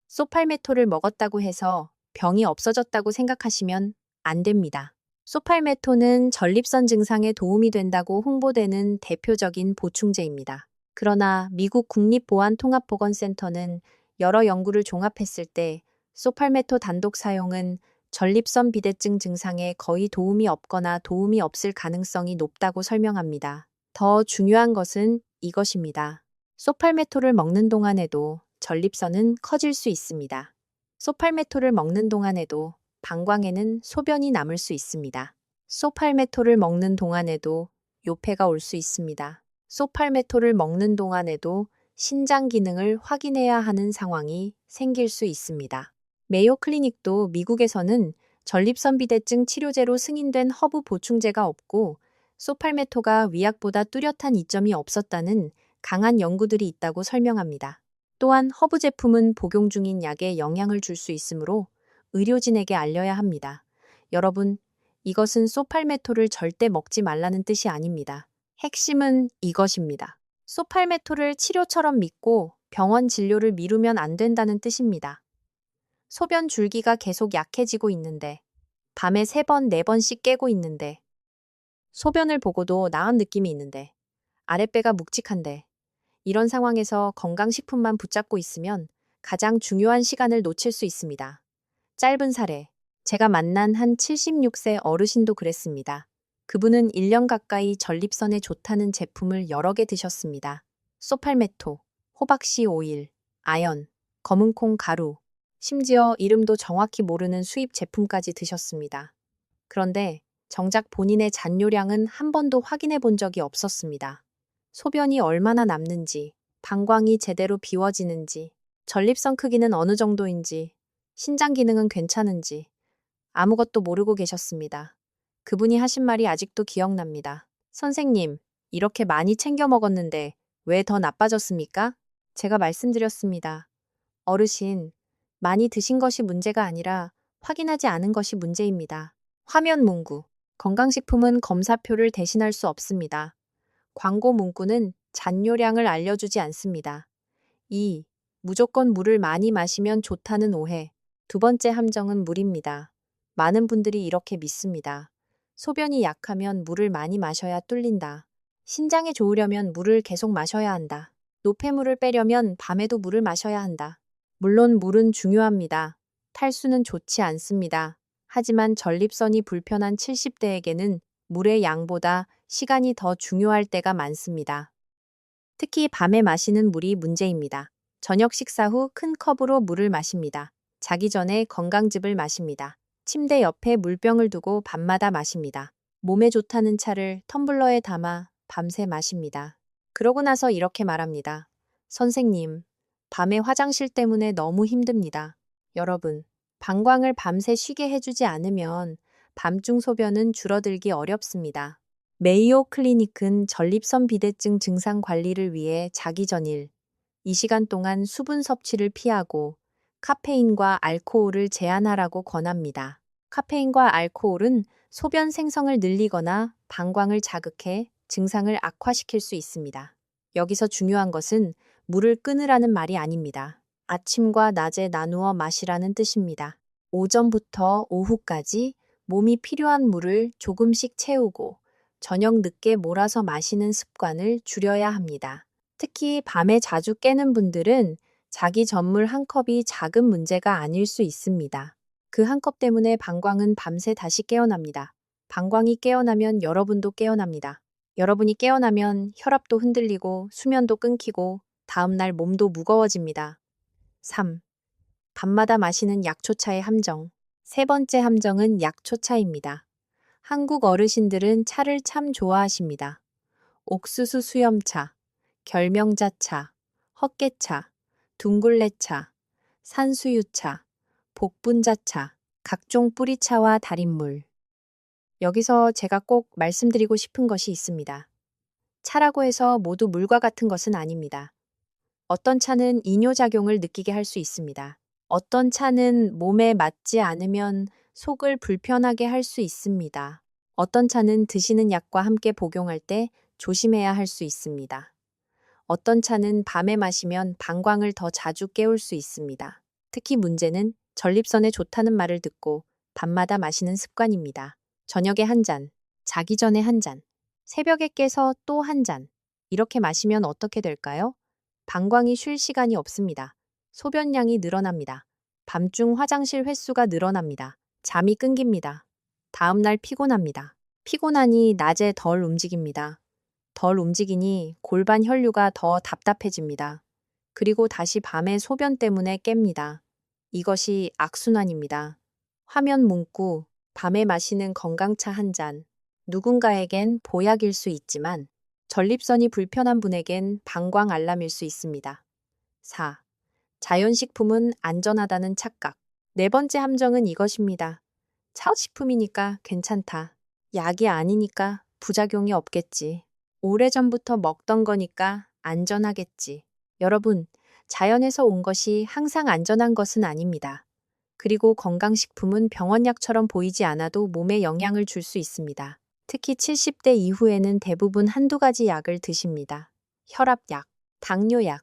S1: 소팔메토를 먹었다고 해서 병이 없어졌다고 생각하시면 안 됩니다. 소팔메토는 전립선 증상에 도움이 된다고 홍보되는 대표적인 보충제입니다. 그러나 미국 국립보안통합보건센터는 여러 연구를 종합했을 때 소팔메토 단독 사용은 전립선 비대증 증상에 거의 도움이 없거나 도움이 없을 가능성이 높다고 설명합니다. 더 중요한 것은 이것입니다. 소팔메토를 먹는 동안에도 전립선은 커질 수 있습니다. 소팔메토를 먹는 동안에도 방광에는 소변이 남을 수 있습니다. 소팔메토를 먹는 동안에도 요폐가 올 수 있습니다. 소팔메토를 먹는 동안에도 신장 기능을 확인해야 하는 상황이 생길 수 있습니다. 메요 클리닉도 미국에서는 전립선 비대증 치료제로 승인된 허브 보충제가 없고 소팔메토가 위약보다 뚜렷한 이점이 없었다는 강한 연구들이 있다고 설명합니다. 또한 허브 제품은 복용 중인 약에 영향을 줄 수 있으므로 의료진에게 알려야 합니다. 여러분, 이것은 소팔메토를 절대 먹지 말라는 뜻이 아닙니다. 핵심은 이것입니다. 소팔메토를 치료처럼 믿고 병원 진료를 미루면 안 된다는 뜻입니다. 소변 줄기가 계속 약해지고 있는데, 밤에 3번, 4번씩 깨고 있는데, 소변을 보고도 나은 느낌이 있는데, 아랫배가 묵직한데, 이런 상황에서 건강식품만 붙잡고 있으면 가장 중요한 시간을 놓칠 수 있습니다. 짧은 사례. 제가 만난 한 76세 어르신도 그랬습니다. 그분은 1년 가까이 전립선에 좋다는 제품을 여러 개 드셨습니다. 소팔메토, 호박씨 오일, 아연, 검은콩 가루, 심지어 이름도 정확히 모르는 수입 제품까지 드셨습니다. 그런데 정작 본인의 잔뇨량은 한 번도 확인해 본 적이 없었습니다. 소변이 얼마나 남는지, 방광이 제대로 비워지는지, 전립선 크기는 어느 정도인지, 신장 기능은 괜찮은지 아무것도 모르고 계셨습니다. 그분이 하신 말이 아직도 기억납니다. 선생님, 이렇게 많이 챙겨 먹었는데 왜 더 나빠졌습니까? 제가 말씀드렸습니다. 어르신, 많이 드신 것이 문제가 아니라 확인하지 않은 것이 문제입니다. 화면 문구. 건강식품은 검사표를 대신할 수 없습니다. 광고 문구는 잔뇨량을 알려주지 않습니다. 2. 무조건 물을 많이 마시면 좋다는 오해. 두 번째 함정은 물입니다. 많은 분들이 이렇게 믿습니다. 소변이 약하면 물을 많이 마셔야 뚫린다. 신장에 좋으려면 물을 계속 마셔야 한다. 노폐물을 빼려면 밤에도 물을 마셔야 한다. 물론 물은 중요합니다. 탈수는 좋지 않습니다. 하지만 전립선이 불편한 70대에게는 물의 양보다 시간이 더 중요할 때가 많습니다. 특히 밤에 마시는 물이 문제입니다. 저녁 식사 후 큰 컵으로 물을 마십니다. 자기 전에 건강즙을 마십니다. 침대 옆에 물병을 두고 밤마다 마십니다. 몸에 좋다는 차를 텀블러에 담아 밤새 마십니다. 그러고 나서 이렇게 말합니다. 선생님, 밤에 화장실 때문에 너무 힘듭니다. 여러분, 방광을 밤새 쉬게 해주지 않으면 밤중 소변은 줄어들기 어렵습니다. 메이오 클리닉은 전립선 비대증 증상 관리를 위해 자기 전일, 이 시간 동안 수분 섭취를 피하고 카페인과 알코올을 제한하라고 권합니다. 카페인과 알코올은 소변 생성을 늘리거나 방광을 자극해 증상을 악화시킬 수 있습니다. 여기서 중요한 것은 물을 끊으라는 말이 아닙니다. 아침과 낮에 나누어 마시라는 뜻입니다. 오전부터 오후까지 몸이 필요한 물을 조금씩 채우고 저녁 늦게 몰아서 마시는 습관을 줄여야 합니다. 특히 밤에 자주 깨는 분들은 자기 전물 한 컵이 작은 문제가 아닐 수 있습니다. 그 한 컵 때문에 방광은 밤새 다시 깨어납니다. 방광이 깨어나면 여러분도 깨어납니다. 여러분이 깨어나면 혈압도 흔들리고 수면도 끊기고 다음날 몸도 무거워집니다. 3. 밤마다 마시는 약초차의 함정. 세 번째 함정은 약초차입니다. 한국 어르신들은 차를 참 좋아하십니다. 옥수수 수염차, 결명자차, 헛개차, 둥글레차, 산수유차, 복분자차, 각종 뿌리차와 달인물. 여기서 제가 꼭 말씀드리고 싶은 것이 있습니다. 차라고 해서 모두 물과 같은 것은 아닙니다. 어떤 차는 이뇨작용을 느끼게 할 수 있습니다. 어떤 차는 몸에 맞지 않으면 속을 불편하게 할 수 있습니다. 어떤 차는 드시는 약과 함께 복용할 때 조심해야 할 수 있습니다. 어떤 차는 밤에 마시면 방광을 더 자주 깨울 수 있습니다. 특히 문제는 전립선에 좋다는 말을 듣고 밤마다 마시는 습관입니다. 저녁에 한 잔, 자기 전에 한 잔, 새벽에 깨서 또 한 잔. 이렇게 마시면 어떻게 될까요? 방광이 쉴 시간이 없습니다. 소변량이 늘어납니다. 밤중 화장실 횟수가 늘어납니다. 잠이 끊깁니다. 다음날 피곤합니다. 피곤하니 낮에 덜 움직입니다. 덜 움직이니 골반 혈류가 더 답답해집니다. 그리고 다시 밤에 소변 때문에 깹니다. 이것이 악순환입니다. 화면 문구, 밤에 마시는 건강차 한 잔. 누군가에겐 보약일 수 있지만 전립선이 불편한 분에겐 방광 알람일 수 있습니다. 4. 자연식품은 안전하다는 착각. 네 번째 함정은 이것입니다. 차식품이니까 괜찮다. 약이 아니니까 부작용이 없겠지. 오래전부터 먹던 거니까 안전하겠지. 여러분, 자연에서 온 것이 항상 안전한 것은 아닙니다. 그리고 건강식품은 병원약처럼 보이지 않아도 몸에 영향을 줄 수 있습니다. 특히 70대 이후에는 대부분 한두 가지 약을 드십니다. 혈압약, 당뇨약,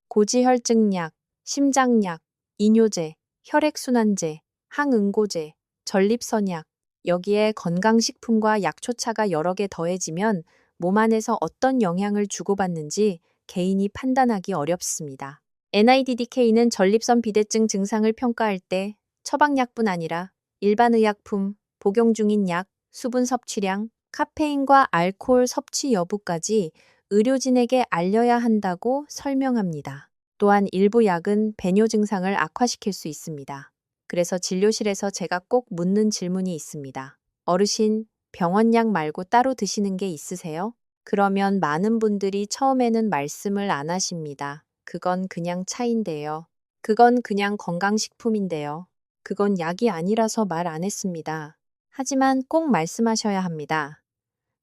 S1: 고지혈증약, 심장약, 이뇨제, 혈액순환제, 항응고제, 전립선약, 여기에 건강식품과 약초차가 여러 개 더해지면 몸 안에서 어떤 영향을 주고받는지 개인이 판단하기 어렵습니다. NIDDK는 전립선 비대증 증상을 평가할 때 처방약뿐 아니라 일반 의약품, 복용 중인 약, 수분 섭취량, 카페인과 알코올 섭취 여부까지 의료진에게 알려야 한다고 설명합니다. 또한 일부 약은 배뇨 증상을 악화시킬 수 있습니다. 그래서 진료실에서 제가 꼭 묻는 질문이 있습니다. 어르신, 병원약 말고 따로 드시는 게 있으세요? 그러면 많은 분들이 처음에는 말씀을 안 하십니다. 그건 그냥 차인데요. 그건 그냥 건강식품인데요. 그건 약이 아니라서 말 안 했습니다. 하지만 꼭 말씀하셔야 합니다.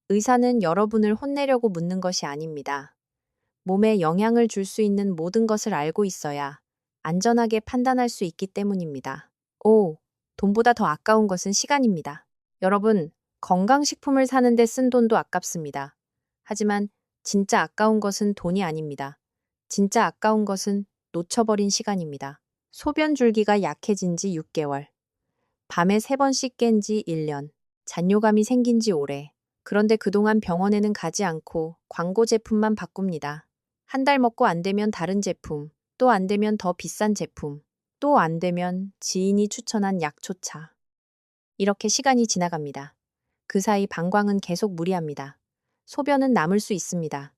S1: 의사는 여러분을 혼내려고 묻는 것이 아닙니다. 몸에 영향을 줄 수 있는 모든 것을 알고 있어야 안전하게 판단할 수 있기 때문입니다. 오, 돈보다 더 아까운 것은 시간입니다. 여러분, 건강식품을 사는데 쓴 돈도 아깝습니다. 하지만 진짜 아까운 것은 돈이 아닙니다. 진짜 아까운 것은 놓쳐버린 시간입니다. 소변 줄기가 약해진 지 6개월, 밤에 3번씩 깬 지 1년, 잔뇨감이 생긴 지 오래. 그런데 그동안 병원에는 가지 않고 광고 제품만 바꿉니다. 한 달 먹고 안 되면 다른 제품, 또 안 되면 더 비싼 제품, 또 안 되면 지인이 추천한 약초차. 이렇게 시간이 지나갑니다. 그 사이 방광은 계속 무리합니다. 소변은 남을 수 있습니다.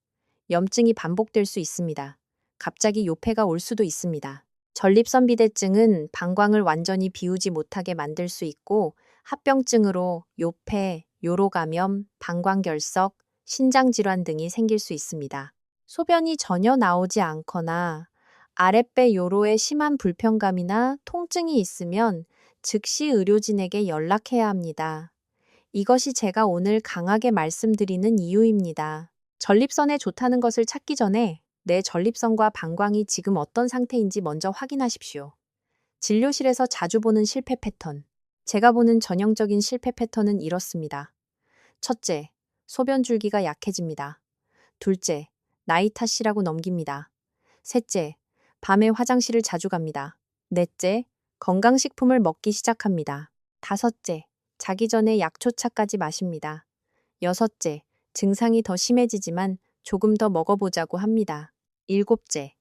S1: 염증이 반복될 수 있습니다. 갑자기 요폐가 올 수도 있습니다. 전립선 비대증은 방광을 완전히 비우지 못하게 만들 수 있고 합병증으로 요폐, 요로감염, 방광결석, 신장질환 등이 생길 수 있습니다. 소변이 전혀 나오지 않거나 아랫배 요로에 심한 불편감이나 통증이 있으면 즉시 의료진에게 연락해야 합니다. 이것이 제가 오늘 강하게 말씀드리는 이유입니다. 전립선에 좋다는 것을 찾기 전에 내 전립선과 방광이 지금 어떤 상태인지 먼저 확인하십시오. 진료실에서 자주 보는 실패 패턴. 제가 보는 전형적인 실패 패턴은 이렇습니다. 첫째, 소변 줄기가 약해집니다. 둘째, 나이 탓이라고 넘깁니다. 셋째, 밤에 화장실을 자주 갑니다. 넷째, 건강식품을 먹기 시작합니다. 다섯째, 자기 전에 약초차까지 마십니다. 여섯째, 증상이 더 심해지지만 조금 더 먹어보자고 합니다. 일곱째,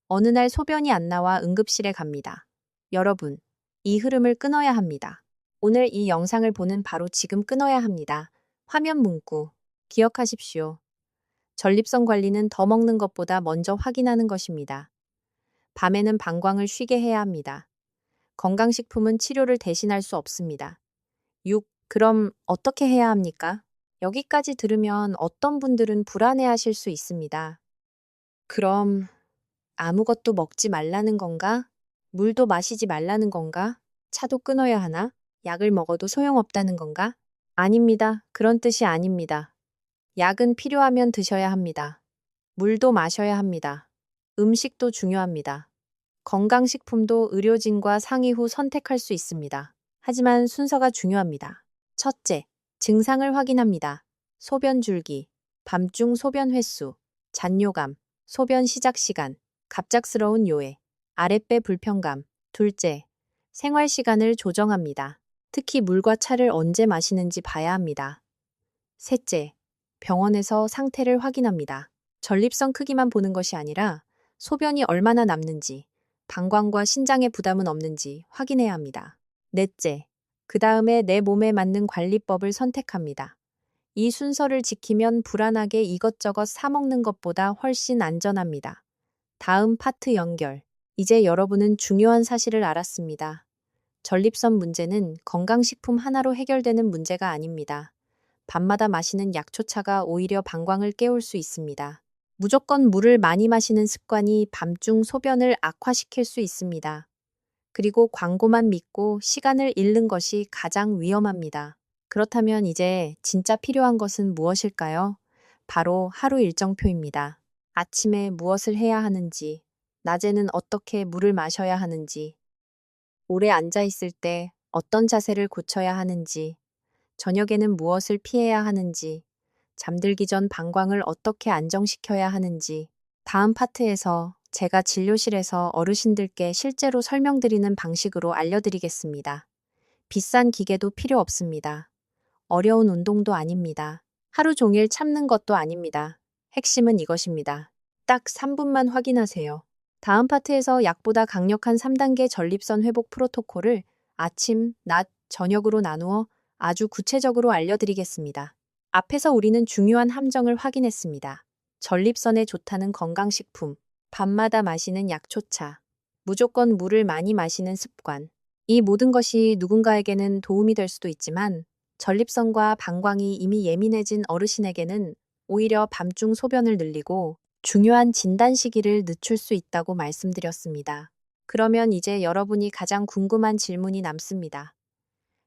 S1: 어느 날 소변이 안 나와 응급실에 갑니다. 여러분, 이 흐름을 끊어야 합니다. 오늘 이 영상을 보는 바로 지금 끊어야 합니다. 화면 문구. 기억하십시오. 전립선 관리는 더 먹는 것보다 먼저 확인하는 것입니다. 밤에는 방광을 쉬게 해야 합니다. 건강식품은 치료를 대신할 수 없습니다. 6. 그럼 어떻게 해야 합니까? 여기까지 들으면 어떤 분들은 불안해하실 수 있습니다. 그럼 아무것도 먹지 말라는 건가? 물도 마시지 말라는 건가? 차도 끊어야 하나? 약을 먹어도 소용없다는 건가? 아닙니다. 그런 뜻이 아닙니다. 약은 필요하면 드셔야 합니다. 물도 마셔야 합니다. 음식도 중요합니다. 건강식품도 의료진과 상의 후 선택할 수 있습니다. 하지만 순서가 중요합니다. 첫째, 증상을 확인합니다. 소변 줄기, 밤중 소변 횟수, 잔뇨감, 소변 시작 시간, 갑작스러운 요해, 아랫배 불편감. 둘째, 생활 시간을 조정합니다. 특히 물과 차를 언제 마시는지 봐야 합니다. 셋째, 병원에서 상태를 확인합니다. 전립선 크기만 보는 것이 아니라 소변이 얼마나 남는지, 방광과 신장에 부담은 없는지 확인해야 합니다. 넷째, 그 다음에 내 몸에 맞는 관리법을 선택합니다. 이 순서를 지키면 불안하게 이것저것 사 먹는 것보다 훨씬 안전합니다. 다음 파트 연결. 이제 여러분은 중요한 사실을 알았습니다. 전립선 문제는 건강식품 하나로 해결되는 문제가 아닙니다. 밤마다 마시는 약초차가 오히려 방광을 깨울 수 있습니다. 무조건 물을 많이 마시는 습관이 밤중 소변을 악화시킬 수 있습니다. 그리고 광고만 믿고 시간을 잃는 것이 가장 위험합니다. 그렇다면 이제 진짜 필요한 것은 무엇일까요? 바로 하루 일정표입니다. 아침에 무엇을 해야 하는지, 낮에는 어떻게 물을 마셔야 하는지, 오래 앉아 있을 때 어떤 자세를 고쳐야 하는지, 저녁에는 무엇을 피해야 하는지, 잠들기 전 방광을 어떻게 안정시켜야 하는지, 다음 파트에서 제가 진료실에서 어르신들께 실제로 설명드리는 방식으로 알려드리겠습니다. 비싼 기계도 필요 없습니다. 어려운 운동도 아닙니다. 하루 종일 참는 것도 아닙니다. 핵심은 이것입니다. 딱 3분만 확인하세요. 다음 파트에서 약보다 강력한 3단계 전립선 회복 프로토콜을 아침, 낮, 저녁으로 나누어 아주 구체적으로 알려드리겠습니다. 앞에서 우리는 중요한 함정을 확인했습니다. 전립선에 좋다는 건강식품, 밤마다 마시는 약초차, 무조건 물을 많이 마시는 습관. 이 모든 것이 누군가에게는 도움이 될 수도 있지만 전립선과 방광이 이미 예민해진 어르신에게는 오히려 밤중 소변을 늘리고 중요한 진단 시기를 늦출 수 있다고 말씀드렸습니다. 그러면 이제 여러분이 가장 궁금한 질문이 남습니다.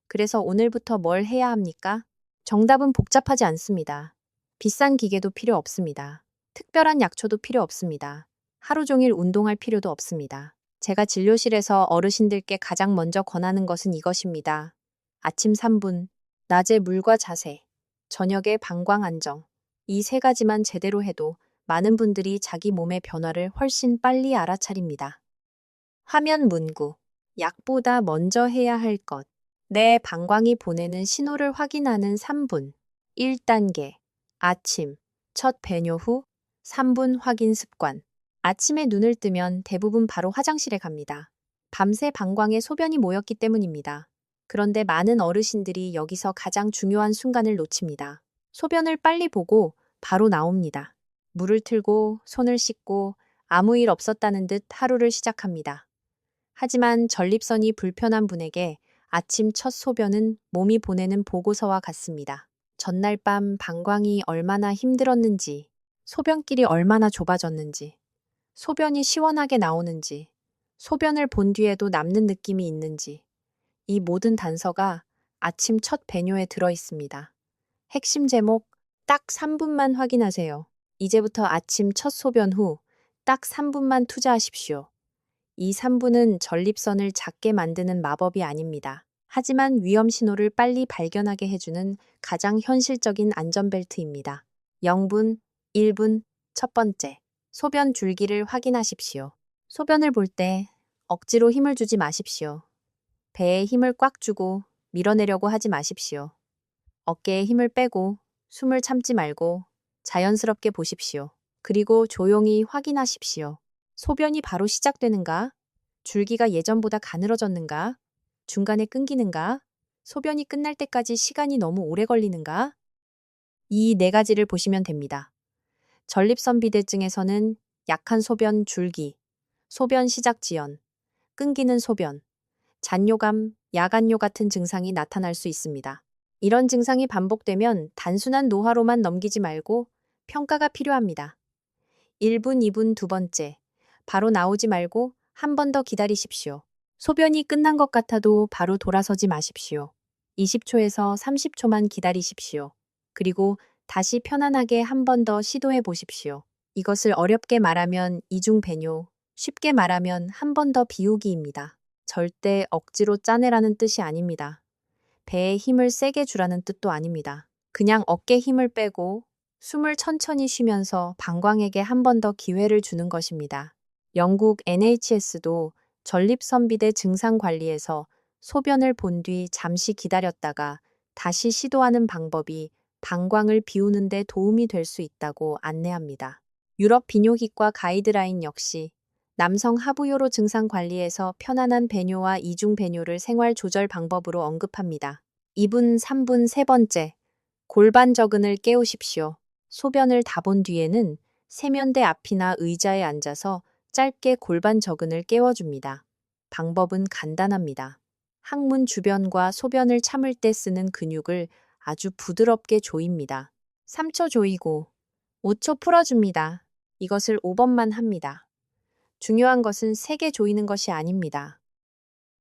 S1: 그래서 오늘부터 뭘 해야 합니까? 정답은 복잡하지 않습니다. 비싼 기계도 필요 없습니다. 특별한 약초도 필요 없습니다. 하루 종일 운동할 필요도 없습니다. 제가 진료실에서 어르신들께 가장 먼저 권하는 것은 이것입니다. 아침 3분, 낮에 물과 자세, 저녁에 방광 안정. 이 세 가지만 제대로 해도 많은 분들이 자기 몸의 변화를 훨씬 빨리 알아차립니다. 화면 문구. 약보다 먼저 해야 할 것. 내 방광이 보내는 신호를 확인하는 3분. 1단계. 아침. 첫 배뇨 후 3분 확인 습관. 아침에 눈을 뜨면 대부분 바로 화장실에 갑니다. 밤새 방광에 소변이 모였기 때문입니다. 그런데 많은 어르신들이 여기서 가장 중요한 순간을 놓칩니다. 소변을 빨리 보고 바로 나옵니다. 물을 틀고 손을 씻고 아무 일 없었다는 듯 하루를 시작합니다. 하지만 전립선이 불편한 분에게 아침 첫 소변은 몸이 보내는 보고서와 같습니다. 전날 밤 방광이 얼마나 힘들었는지, 소변길이 얼마나 좁아졌는지, 소변이 시원하게 나오는지, 소변을 본 뒤에도 남는 느낌이 있는지, 이 모든 단서가 아침 첫 배뇨에 들어 있습니다. 핵심 제목, 딱 3분만 확인하세요. 이제부터 아침 첫 소변 후 딱 3분만 투자하십시오. 이 3분은 전립선을 작게 만드는 마법이 아닙니다. 하지만 위험 신호를 빨리 발견하게 해주는 가장 현실적인 안전벨트입니다. 0분, 1분, 첫 번째. 소변 줄기를 확인하십시오. 소변을 볼 때 억지로 힘을 주지 마십시오. 배에 힘을 꽉 주고 밀어내려고 하지 마십시오. 어깨에 힘을 빼고 숨을 참지 말고 자연스럽게 보십시오. 그리고 조용히 확인하십시오. 소변이 바로 시작되는가? 줄기가 예전보다 가늘어졌는가? 중간에 끊기는가? 소변이 끝날 때까지 시간이 너무 오래 걸리는가? 이 네 가지를 보시면 됩니다. 전립선 비대증에서는 약한 소변 줄기, 소변 시작 지연, 끊기는 소변, 잔뇨감, 야간뇨 같은 증상이 나타날 수 있습니다. 이런 증상이 반복되면 단순한 노화로만 넘기지 말고 평가가 필요합니다. 1분, 2분 두 번째. 바로 나오지 말고 한 번 더 기다리십시오. 소변이 끝난 것 같아도 바로 돌아서지 마십시오. 20초에서 30초만 기다리십시오. 그리고 다시 편안하게 한 번 더 시도해 보십시오. 이것을 어렵게 말하면 이중 배뇨, 쉽게 말하면 한 번 더 비우기입니다. 절대 억지로 짜내라는 뜻이 아닙니다. 배에 힘을 세게 주라는 뜻도 아닙니다. 그냥 어깨 힘을 빼고 숨을 천천히 쉬면서 방광에게 한 번 더 기회를 주는 것입니다. 영국 NHS도 전립선비대 증상 관리에서 소변을 본 뒤 잠시 기다렸다가 다시 시도하는 방법이 방광을 비우는 데 도움이 될 수 있다고 안내합니다. 유럽 비뇨기과 가이드라인 역시 남성 하부요로 증상 관리에서 편안한 배뇨와 이중 배뇨를 생활 조절 방법으로 언급합니다. 2분, 3분 세 번째. 골반 저근을 깨우십시오. 소변을 다 본 뒤에는 세면대 앞이나 의자에 앉아서 짧게 골반 저근을 깨워줍니다. 방법은 간단합니다. 항문 주변과 소변을 참을 때 쓰는 근육을 아주 부드럽게 조입니다. 3초 조이고 5초 풀어줍니다. 이것을 5번만 합니다. 중요한 것은 세게 조이는 것이 아닙니다.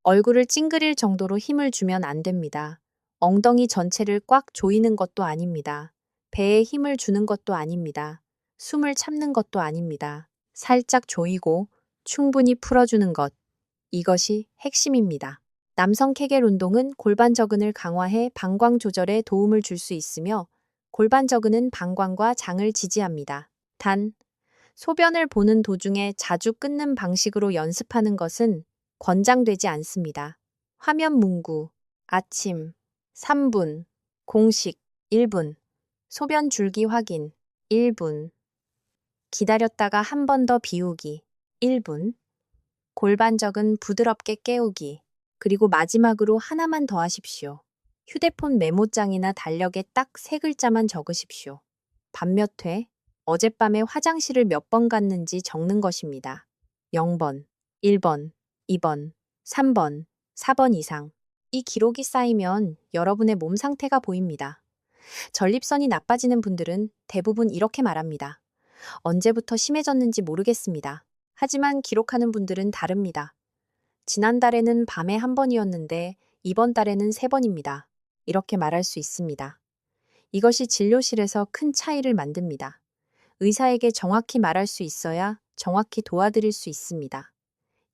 S1: 얼굴을 찡그릴 정도로 힘을 주면 안 됩니다. 엉덩이 전체를 꽉 조이는 것도 아닙니다. 배에 힘을 주는 것도 아닙니다. 숨을 참는 것도 아닙니다. 살짝 조이고 충분히 풀어주는 것. 이것이 핵심입니다. 남성 케겔 운동은 골반 저근을 강화해 방광 조절에 도움을 줄 수 있으며 골반 저근은 방광과 장을 지지합니다. 단, 소변을 보는 도중에 자주 끊는 방식으로 연습하는 것은 권장되지 않습니다. 화면 문구, 아침, 3분, 공식, 1분, 소변 줄기 확인, 1분, 기다렸다가 한 번 더 비우기, 1분, 골반 저근 부드럽게 깨우기, 그리고 마지막으로 하나만 더 하십시오. 휴대폰 메모장이나 달력에 딱 세 글자만 적으십시오. 밤 몇 회, 어젯밤에 화장실을 몇 번 갔는지 적는 것입니다. 0번, 1번, 2번, 3번, 4번 이상. 이 기록이 쌓이면 여러분의 몸 상태가 보입니다. 전립선이 나빠지는 분들은 대부분 이렇게 말합니다. 언제부터 심해졌는지 모르겠습니다. 하지만 기록하는 분들은 다릅니다. 지난달에는 밤에 한 번이었는데 이번 달에는 3번입니다. 이렇게 말할 수 있습니다. 이것이 진료실에서 큰 차이를 만듭니다. 의사에게 정확히 말할 수 있어야 정확히 도와드릴 수 있습니다.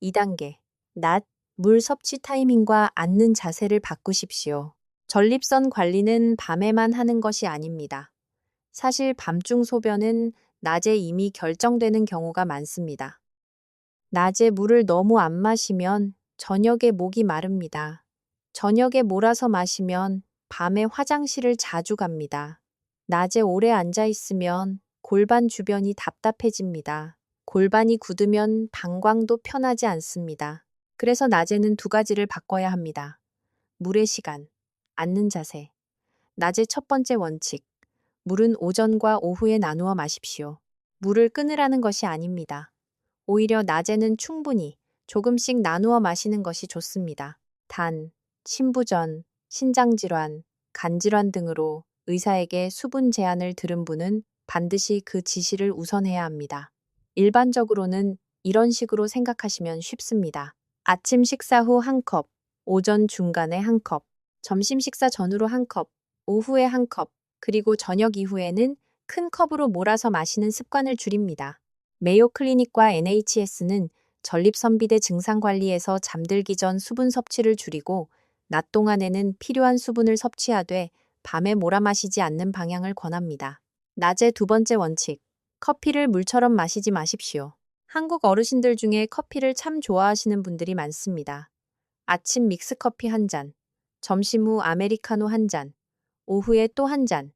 S1: 2단계. 낮, 물 섭취 타이밍과 앉는 자세를 바꾸십시오. 전립선 관리는 밤에만 하는 것이 아닙니다. 사실 밤중 소변은 낮에 이미 결정되는 경우가 많습니다. 낮에 물을 너무 안 마시면 저녁에 목이 마릅니다. 저녁에 몰아서 마시면 밤에 화장실을 자주 갑니다. 낮에 오래 앉아 있으면 골반 주변이 답답해집니다. 골반이 굳으면 방광도 편하지 않습니다. 그래서 낮에는 2가지를 바꿔야 합니다. 물의 시간, 앉는 자세. 낮의 첫 번째 원칙. 물은 오전과 오후에 나누어 마십시오. 물을 끊으라는 것이 아닙니다. 오히려 낮에는 충분히 조금씩 나누어 마시는 것이 좋습니다. 단, 신부전, 신장질환, 간질환 등으로 의사에게 수분 제한을 들은 분은 반드시 그 지시를 우선해야 합니다. 일반적으로는 이런 식으로 생각하시면 쉽습니다. 아침 식사 후 1컵, 오전 중간에 1컵, 점심 식사 전후로 1컵, 오후에 1컵, 그리고 저녁 이후에는 큰 컵으로 몰아서 마시는 습관을 줄입니다. 메요 클리닉과 NHS는 전립선비대 증상 관리에서 잠들기 전 수분 섭취를 줄이고 낮 동안에는 필요한 수분을 섭취하되 밤에 몰아 마시지 않는 방향을 권합니다. 낮의 2번째 원칙. 커피를 물처럼 마시지 마십시오. 한국 어르신들 중에 커피를 참 좋아하시는 분들이 많습니다. 아침 믹스커피 1잔, 점심 후 아메리카노 1잔, 오후에 또 1잔,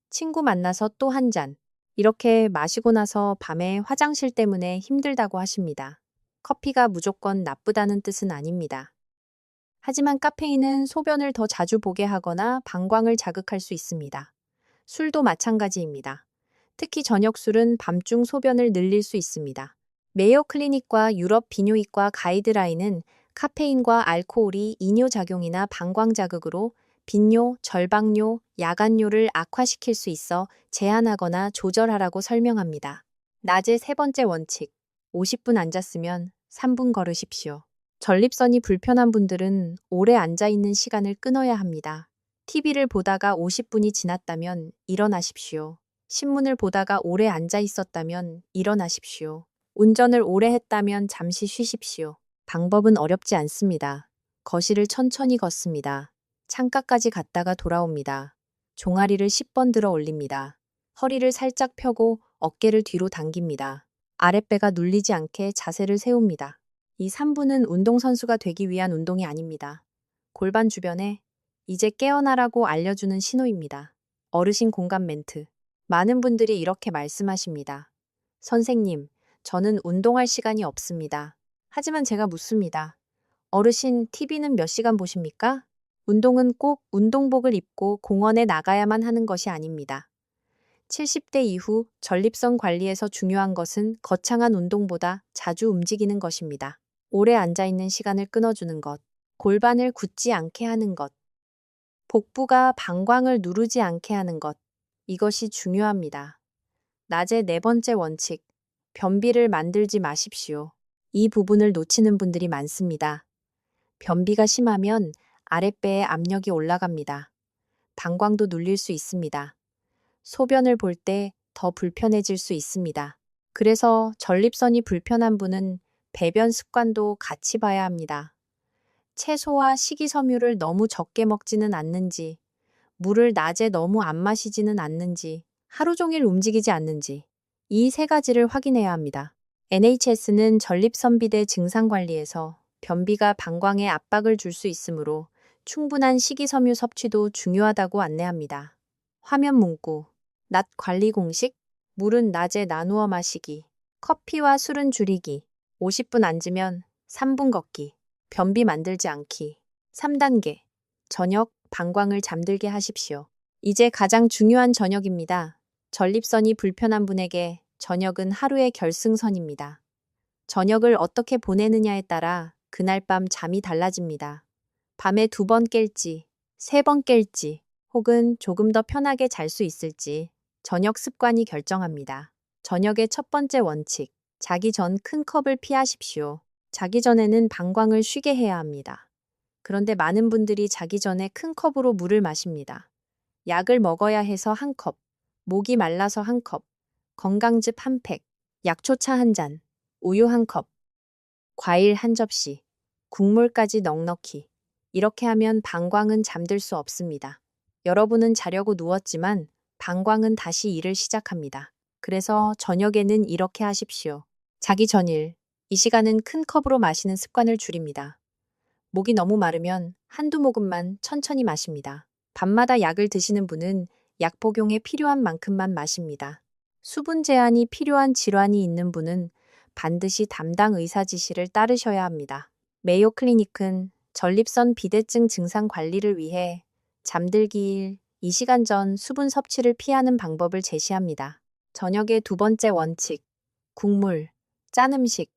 S1: 친구 만나서 또 1잔. 이렇게 마시고 나서 밤에 화장실 때문에 힘들다고 하십니다. 커피가 무조건 나쁘다는 뜻은 아닙니다. 하지만 카페인은 소변을 더 자주 보게 하거나 방광을 자극할 수 있습니다. 술도 마찬가지입니다. 특히 저녁 술은 밤중 소변을 늘릴 수 있습니다. 메요 클리닉과 유럽 비뇨기과 가이드라인은 카페인과 알코올이 이뇨작용이나 방광 자극으로 빈뇨, 절박뇨, 야간뇨를 악화시킬 수 있어 제한하거나 조절하라고 설명합니다. 낮의 3번째 원칙. 50분 앉았으면 3분 걸으십시오. 전립선이 불편한 분들은 오래 앉아있는 시간을 끊어야 합니다. TV를 보다가 50분이 지났다면 일어나십시오. 신문을 보다가 오래 앉아 있었다면 일어나십시오. 운전을 오래 했다면 잠시 쉬십시오. 방법은 어렵지 않습니다. 거실을 천천히 걷습니다. 창가까지 갔다가 돌아옵니다. 종아리를 10번 들어 올립니다. 허리를 살짝 펴고 어깨를 뒤로 당깁니다. 아랫배가 눌리지 않게 자세를 세웁니다. 이 3분은 운동선수가 되기 위한 운동이 아닙니다. 골반 주변에 이제 깨어나라고 알려주는 신호입니다. 어르신 공감 멘트. 많은 분들이 이렇게 말씀하십니다. 선생님, 저는 운동할 시간이 없습니다. 하지만 제가 묻습니다. 어르신, TV는 몇 시간 보십니까? 운동은 꼭 운동복을 입고 공원에 나가야만 하는 것이 아닙니다. 70대 이후 전립선 관리에서 중요한 것은 거창한 운동보다 자주 움직이는 것입니다. 오래 앉아있는 시간을 끊어주는 것, 골반을 굳지 않게 하는 것, 복부가 방광을 누르지 않게 하는 것, 이것이 중요합니다. 낮의 4번째 원칙, 변비를 만들지 마십시오. 이 부분을 놓치는 분들이 많습니다. 변비가 심하면 아랫배에 압력이 올라갑니다. 방광도 눌릴 수 있습니다. 소변을 볼 때 더 불편해질 수 있습니다. 그래서 전립선이 불편한 분은 배변 습관도 같이 봐야 합니다. 채소와 식이섬유를 너무 적게 먹지는 않는지, 물을 낮에 너무 안 마시지는 않는지, 하루 종일 움직이지 않는지, 이 3가지를 확인해야 합니다. NHS는 전립선비대 증상 관리에서 변비가 방광에 압박을 줄 수 있으므로 충분한 식이섬유 섭취도 중요하다고 안내합니다. 화면 문구, 낮 관리 공식, 물은 낮에 나누어 마시기, 커피와 술은 줄이기, 50분 앉으면 3분 걷기, 변비 만들지 않기. 3단계, 저녁 방광을 잠들게 하십시오. 이제 가장 중요한 저녁입니다. 전립선이 불편한 분에게 저녁은 하루의 결승선입니다. 저녁을 어떻게 보내느냐에 따라 그날 밤 잠이 달라집니다. 밤에 2번 깰지, 3번 깰지, 혹은 조금 더 편하게 잘 수 있을지 저녁 습관이 결정합니다. 저녁의 첫 번째 원칙, 자기 전 큰 컵을 피하십시오. 자기 전에는 방광을 쉬게 해야 합니다. 그런데 많은 분들이 자기 전에 큰 컵으로 물을 마십니다. 약을 먹어야 해서 한 컵, 목이 말라서 한 컵, 건강즙 한 팩, 약초차 한 잔, 우유 한 컵, 과일 한 접시, 국물까지 넉넉히. 이렇게 하면 방광은 잠들 수 없습니다. 여러분은 자려고 누웠지만 방광은 다시 일을 시작합니다. 그래서 저녁에는 이렇게 하십시오. 자기 전일, 이 시간은 큰 컵으로 마시는 습관을 줄입니다. 목이 너무 마르면 한두 모금만 천천히 마십니다. 밤마다 약을 드시는 분은 약 복용에 필요한 만큼만 마십니다. 수분 제한이 필요한 질환이 있는 분은 반드시 담당 의사 지시를 따르셔야 합니다. 메이오 클리닉은 전립선 비대증 증상 관리를 위해 잠들기 2시간 전 수분 섭취를 피하는 방법을 제시합니다. 저녁의 2번째 원칙, 국물, 짠 음식,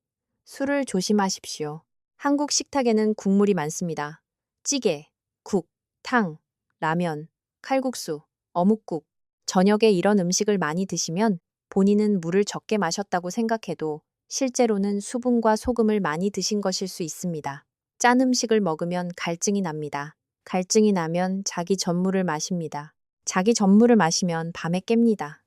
S1: 술을 조심하십시오. 한국 식탁에는 국물이 많습니다. 찌개, 국, 탕, 라면, 칼국수, 어묵국. 저녁에 이런 음식을 많이 드시면 본인은 물을 적게 마셨다고 생각해도 실제로는 수분과 소금을 많이 드신 것일 수 있습니다. 짠 음식을 먹으면 갈증이 납니다. 갈증이 나면 자기 전물을 마십니다. 자기 전물을 마시면 밤에 깹니다.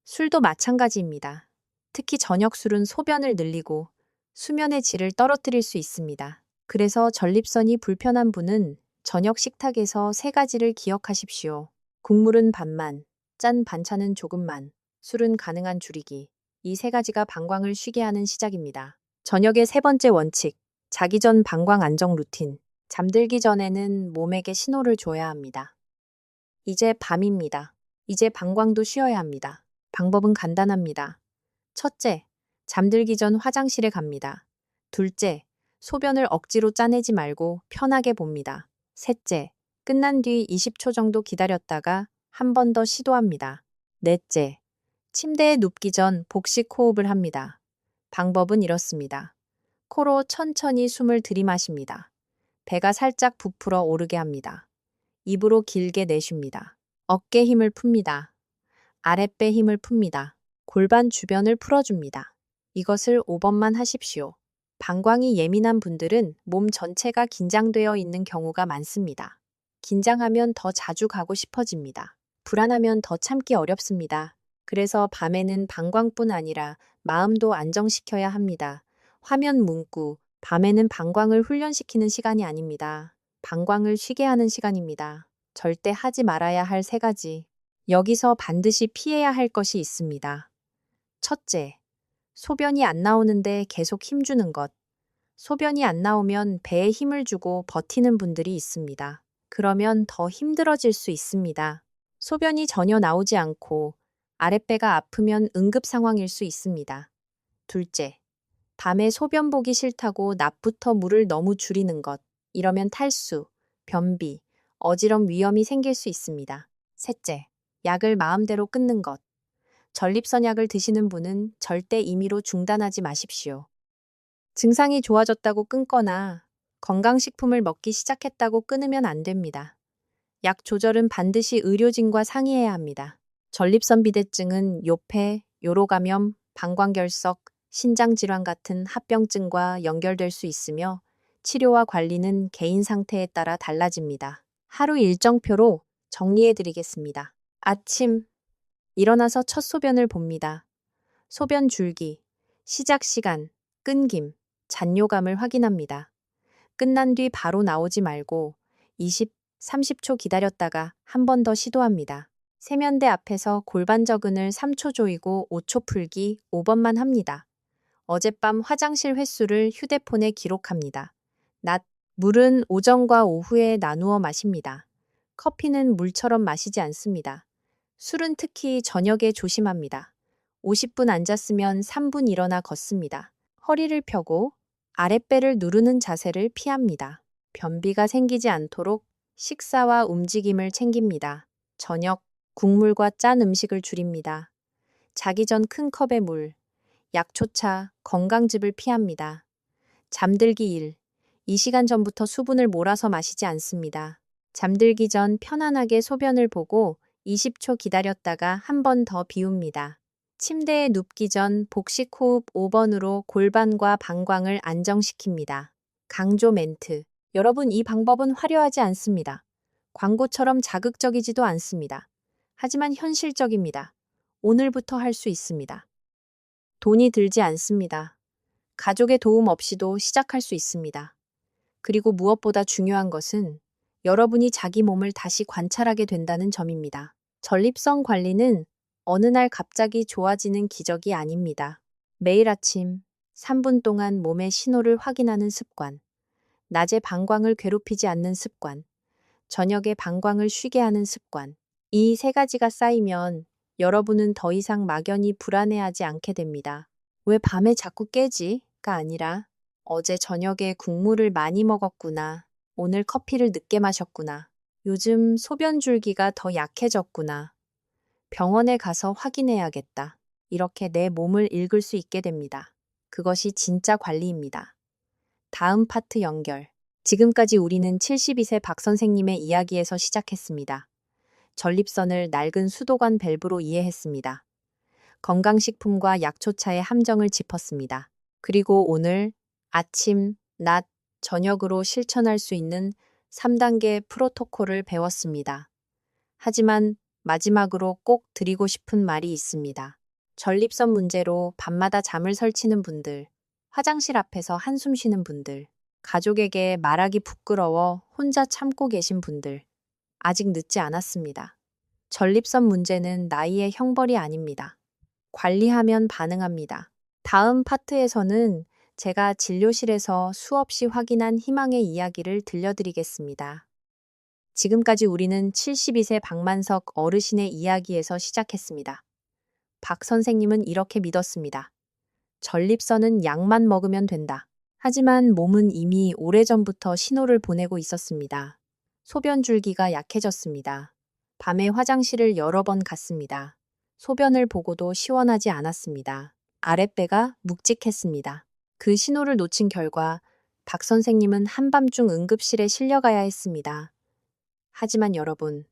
S1: 술도 마찬가지입니다. 특히 저녁 술은 소변을 늘리고 수면의 질을 떨어뜨릴 수 있습니다. 그래서 전립선이 불편한 분은 저녁 식탁에서 3가지를 기억하십시오. 국물은 반만, 짠 반찬은 조금만, 술은 가능한 줄이기. 이 3가지가 방광을 쉬게 하는 시작입니다. 저녁의 3번째 원칙, 자기 전 방광 안정 루틴. 잠들기 전에는 몸에게 신호를 줘야 합니다. 이제 밤입니다. 이제 방광도 쉬어야 합니다. 방법은 간단합니다. 첫째, 잠들기 전 화장실에 갑니다. 둘째, 소변을 억지로 짜내지 말고 편하게 봅니다. 셋째, 끝난 뒤 20초 정도 기다렸다가 한 번 더 시도합니다. 넷째, 침대에 눕기 전 복식 호흡을 합니다. 방법은 이렇습니다. 코로 천천히 숨을 들이마십니다. 배가 살짝 부풀어 오르게 합니다. 입으로 길게 내쉽니다. 어깨 힘을 풉니다. 아랫배 힘을 풉니다. 골반 주변을 풀어줍니다. 이것을 5번만 하십시오. 방광이 예민한 분들은 몸 전체가 긴장되어 있는 경우가 많습니다. 긴장하면 더 자주 가고 싶어집니다. 불안하면 더 참기 어렵습니다. 그래서 밤에는 방광뿐 아니라 마음도 안정시켜야 합니다. 화면 문구, 밤에는 방광을 훈련시키는 시간이 아닙니다. 방광을 쉬게 하는 시간입니다. 절대 하지 말아야 할 3가지. 여기서 반드시 피해야 할 것이 있습니다. 첫째, 소변이 안 나오는데 계속 힘주는 것. 소변이 안 나오면 배에 힘을 주고 버티는 분들이 있습니다. 그러면 더 힘들어질 수 있습니다. 소변이 전혀 나오지 않고 아랫배가 아프면 응급 상황일 수 있습니다. 둘째, 밤에 소변 보기 싫다고 낮부터 물을 너무 줄이는 것. 이러면 탈수, 변비, 어지럼 위험이 생길 수 있습니다. 셋째, 약을 마음대로 끊는 것. 전립선 약을 드시는 분은 절대 임의로 중단하지 마십시오. 증상이 좋아졌다고 끊거나 건강식품을 먹기 시작했다고 끊으면 안 됩니다. 약 조절은 반드시 의료진과 상의해야 합니다. 전립선 비대증은 요폐, 요로감염, 방광결석, 신장질환 같은 합병증과 연결될 수 있으며 치료와 관리는 개인 상태에 따라 달라집니다. 하루 일정표로 정리해 드리겠습니다. 아침, 일어나서 첫 소변을 봅니다. 소변 줄기, 시작 시간, 끊김, 잔뇨감을 확인합니다. 끝난 뒤 바로 나오지 말고 20, 30초 기다렸다가 한 번 더 시도합니다. 세면대 앞에서 골반 저근을 3초 조이고 5초 풀기 5번만 합니다. 어젯밤 화장실 횟수를 휴대폰에 기록합니다. 낮, 물은 오전과 오후에 나누어 마십니다. 커피는 물처럼 마시지 않습니다. 술은 특히 저녁에 조심합니다. 50분 앉았으면 3분 일어나 걷습니다. 허리를 펴고 아랫배를 누르는 자세를 피합니다. 변비가 생기지 않도록 식사와 움직임을 챙깁니다. 저녁, 국물과 짠 음식을 줄입니다. 자기 전 큰 컵의 물, 약초차, 건강즙을 피합니다. 잠들기 일, 이 시간 전부터 수분을 몰아서 마시지 않습니다. 잠들기 전 편안하게 소변을 보고 20초 기다렸다가 한 번 더 비웁니다. 침대에 눕기 전 복식 호흡 5번으로 골반과 방광을 안정시킵니다. 강조 멘트. 여러분, 이 방법은 화려하지 않습니다. 광고처럼 자극적이지도 않습니다. 하지만 현실적입니다. 오늘부터 할 수 있습니다. 돈이 들지 않습니다. 가족의 도움 없이도 시작할 수 있습니다. 그리고 무엇보다 중요한 것은 여러분이 자기 몸을 다시 관찰하게 된다는 점입니다. 전립선 관리는 어느 날 갑자기 좋아지는 기적이 아닙니다. 매일 아침 3분 동안 몸의 신호를 확인하는 습관, 낮에 방광을 괴롭히지 않는 습관, 저녁에 방광을 쉬게 하는 습관. 이 세 가지가 쌓이면 여러분은 더 이상 막연히 불안해하지 않게 됩니다. 왜 밤에 자꾸 깨지?가 아니라 어제 저녁에 국물을 많이 먹었구나. 오늘 커피를 늦게 마셨구나. 요즘 소변 줄기가 더 약해졌구나. 병원에 가서 확인해야겠다. 이렇게 내 몸을 읽을 수 있게 됩니다. 그것이 진짜 관리입니다. 다음 파트 연결. 지금까지 우리는 72세 박 선생님의 이야기에서 시작했습니다. 전립선을 낡은 수도관 밸브로 이해했습니다. 건강식품과 약초차의 함정을 짚었습니다. 그리고 오늘 아침, 낮, 저녁으로 실천할 수 있는 3단계 프로토콜을 배웠습니다. 하지만 마지막으로 꼭 드리고 싶은 말이 있습니다. 전립선 문제로 밤마다 잠을 설치는 분들, 화장실 앞에서 한숨 쉬는 분들, 가족에게 말하기 부끄러워 혼자 참고 계신 분들, 아직 늦지 않았습니다. 전립선 문제는 나이의 형벌이 아닙니다. 관리하면 반응합니다. 다음 파트에서는 제가 진료실에서 수없이 확인한 희망의 이야기를 들려드리겠습니다. 지금까지 우리는 72세 박만석 어르신의 이야기에서 시작했습니다. 박 선생님은 이렇게 믿었습니다. 전립선은 약만 먹으면 된다. 하지만 몸은 이미 오래전부터 신호를 보내고 있었습니다. 소변 줄기가 약해졌습니다. 밤에 화장실을 여러 번 갔습니다. 소변을 보고도 시원하지 않았습니다. 아랫배가 묵직했습니다. 그 신호를 놓친 결과 박 선생님은 한밤중 응급실에 실려가야 했습니다. 하지만 여러분,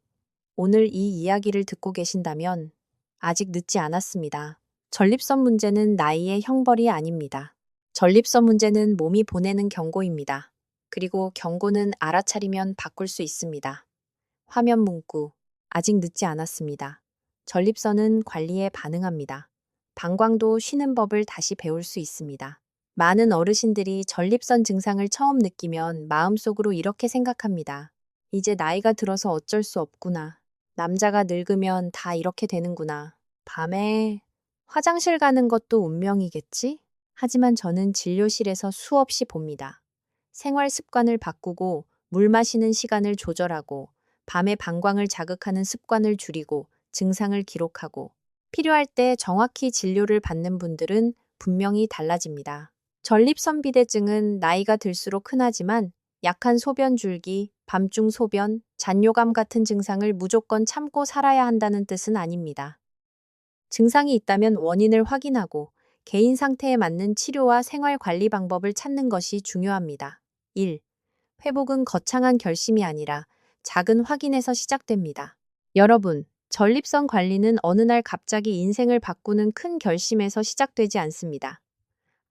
S1: 오늘 이 이야기를 듣고 계신다면 아직 늦지 않았습니다. 전립선 문제는 나이의 형벌이 아닙니다. 전립선 문제는 몸이 보내는 경고입니다. 그리고 경고는 알아차리면 바꿀 수 있습니다. 화면 문구. 아직 늦지 않았습니다. 전립선은 관리에 반응합니다. 방광도 쉬는 법을 다시 배울 수 있습니다. 많은 어르신들이 전립선 증상을 처음 느끼면 마음속으로 이렇게 생각합니다. 이제 나이가 들어서 어쩔 수 없구나. 남자가 늙으면 다 이렇게 되는구나. 밤에 화장실 가는 것도 운명이겠지? 하지만 저는 진료실에서 수없이 봅니다. 생활 습관을 바꾸고 물 마시는 시간을 조절하고 밤에 방광을 자극하는 습관을 줄이고 증상을 기록하고 필요할 때 정확히 진료를 받는 분들은 분명히 달라집니다. 전립선 비대증은 나이가 들수록 흔하지만 약한 소변 줄기, 밤중 소변, 잔뇨감 같은 증상을 무조건 참고 살아야 한다는 뜻은 아닙니다. 증상이 있다면 원인을 확인하고 개인 상태에 맞는 치료와 생활 관리 방법을 찾는 것이 중요합니다. 1. 회복은 거창한 결심이 아니라 작은 확인에서 시작됩니다. 여러분, 전립선 관리는 어느 날 갑자기 인생을 바꾸는 큰 결심에서 시작되지 않습니다.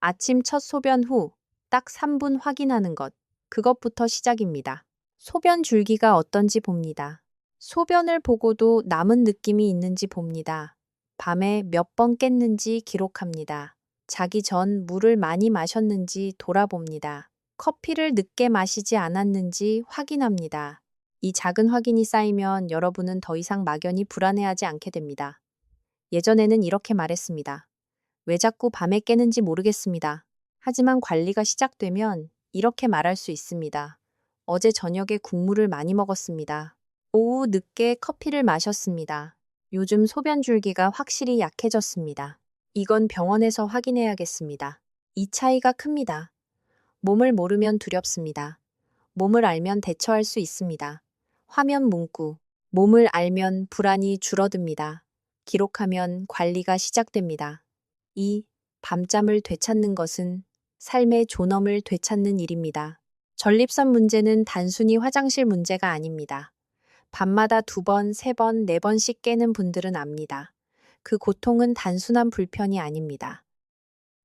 S1: 아침 첫 소변 후 딱 3분 확인하는 것, 그것부터 시작입니다. 소변 줄기가 어떤지 봅니다. 소변을 보고도 남은 느낌이 있는지 봅니다. 밤에 몇 번 깼는지 기록합니다. 자기 전 물을 많이 마셨는지 돌아봅니다. 커피를 늦게 마시지 않았는지 확인합니다. 이 작은 확인이 쌓이면 여러분은 더 이상 막연히 불안해하지 않게 됩니다. 예전에는 이렇게 말했습니다. 왜 자꾸 밤에 깨는지 모르겠습니다. 하지만 관리가 시작되면 이렇게 말할 수 있습니다. 어제 저녁에 국물을 많이 먹었습니다. 오후 늦게 커피를 마셨습니다. 요즘 소변 줄기가 확실히 약해졌습니다. 이건 병원에서 확인해야겠습니다. 이 차이가 큽니다. 몸을 모르면 두렵습니다. 몸을 알면 대처할 수 있습니다. 화면 문구. 몸을 알면 불안이 줄어듭니다. 기록하면 관리가 시작됩니다. 2. 밤잠을 되찾는 것은 삶의 존엄을 되찾는 일입니다. 전립선 문제는 단순히 화장실 문제가 아닙니다. 밤마다 2번, 3번, 4번씩 깨는 분들은 압니다. 그 고통은 단순한 불편이 아닙니다.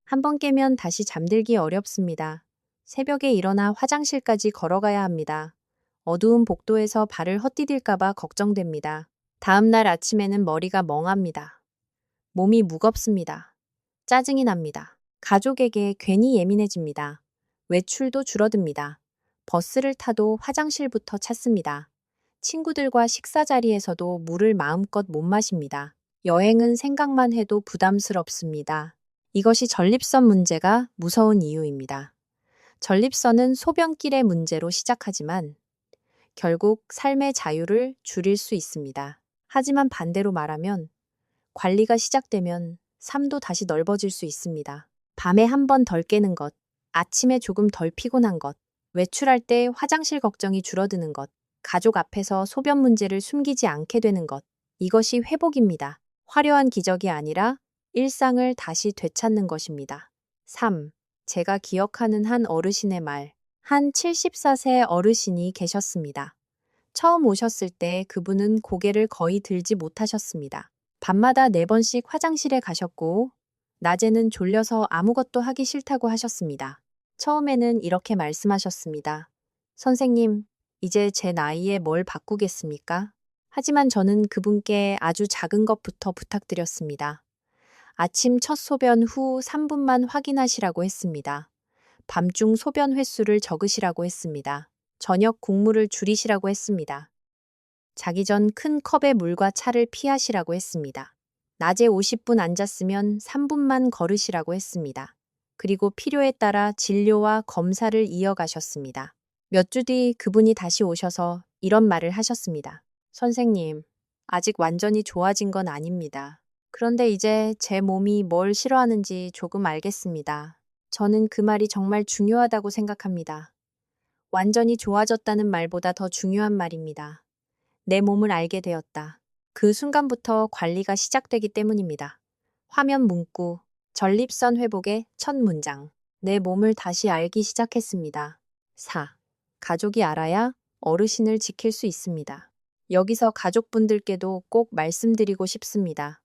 S1: 한 번 깨면 다시 잠들기 어렵습니다. 새벽에 일어나 화장실까지 걸어가야 합니다. 어두운 복도에서 발을 헛디딜까봐 걱정됩니다. 다음 날 아침에는 머리가 멍합니다. 몸이 무겁습니다. 짜증이 납니다. 가족에게 괜히 예민해집니다. 외출도 줄어듭니다. 버스를 타도 화장실부터 찾습니다. 친구들과 식사 자리에서도 물을 마음껏 못 마십니다. 여행은 생각만 해도 부담스럽습니다. 이것이 전립선 문제가 무서운 이유입니다. 전립선은 소변길의 문제로 시작하지만 결국 삶의 자유를 줄일 수 있습니다. 하지만 반대로 말하면 관리가 시작되면 삶도 다시 넓어질 수 있습니다. 밤에 한 번 덜 깨는 것, 아침에 조금 덜 피곤한 것, 외출할 때 화장실 걱정이 줄어드는 것, 가족 앞에서 소변 문제를 숨기지 않게 되는 것, 이것이 회복입니다. 화려한 기적이 아니라 일상을 다시 되찾는 것입니다. 3. 제가 기억하는 한 어르신의 말. 한 74세 어르신이 계셨습니다. 처음 오셨을 때 그분은 고개를 거의 들지 못하셨습니다. 밤마다 4번씩 화장실에 가셨고, 낮에는 졸려서 아무것도 하기 싫다고 하셨습니다. 처음에는 이렇게 말씀하셨습니다. 선생님, 이제 제 나이에 뭘 바꾸겠습니까? 하지만 저는 그분께 아주 작은 것부터 부탁드렸습니다. 아침 첫 소변 후 3분만 확인하시라고 했습니다. 밤중 소변 횟수를 적으시라고 했습니다. 저녁 국물을 줄이시라고 했습니다. 자기 전 큰 컵의 물과 차를 피하시라고 했습니다. 낮에 50분 앉았으면 3분만 걸으시라고 했습니다. 그리고 필요에 따라 진료와 검사를 이어가셨습니다. 몇 주 뒤 그분이 다시 오셔서 이런 말을 하셨습니다. 선생님, 아직 완전히 좋아진 건 아닙니다. 그런데 이제 제 몸이 뭘 싫어하는지 조금 알겠습니다. 저는 그 말이 정말 중요하다고 생각합니다. 완전히 좋아졌다는 말보다 더 중요한 말입니다. 내 몸을 알게 되었다. 그 순간부터 관리가 시작되기 때문입니다. 화면 문구, 전립선 회복의 첫 문장. 내 몸을 다시 알기 시작했습니다. 4. 가족이 알아야 어르신을 지킬 수 있습니다. 여기서 가족분들께도 꼭 말씀드리고 싶습니다.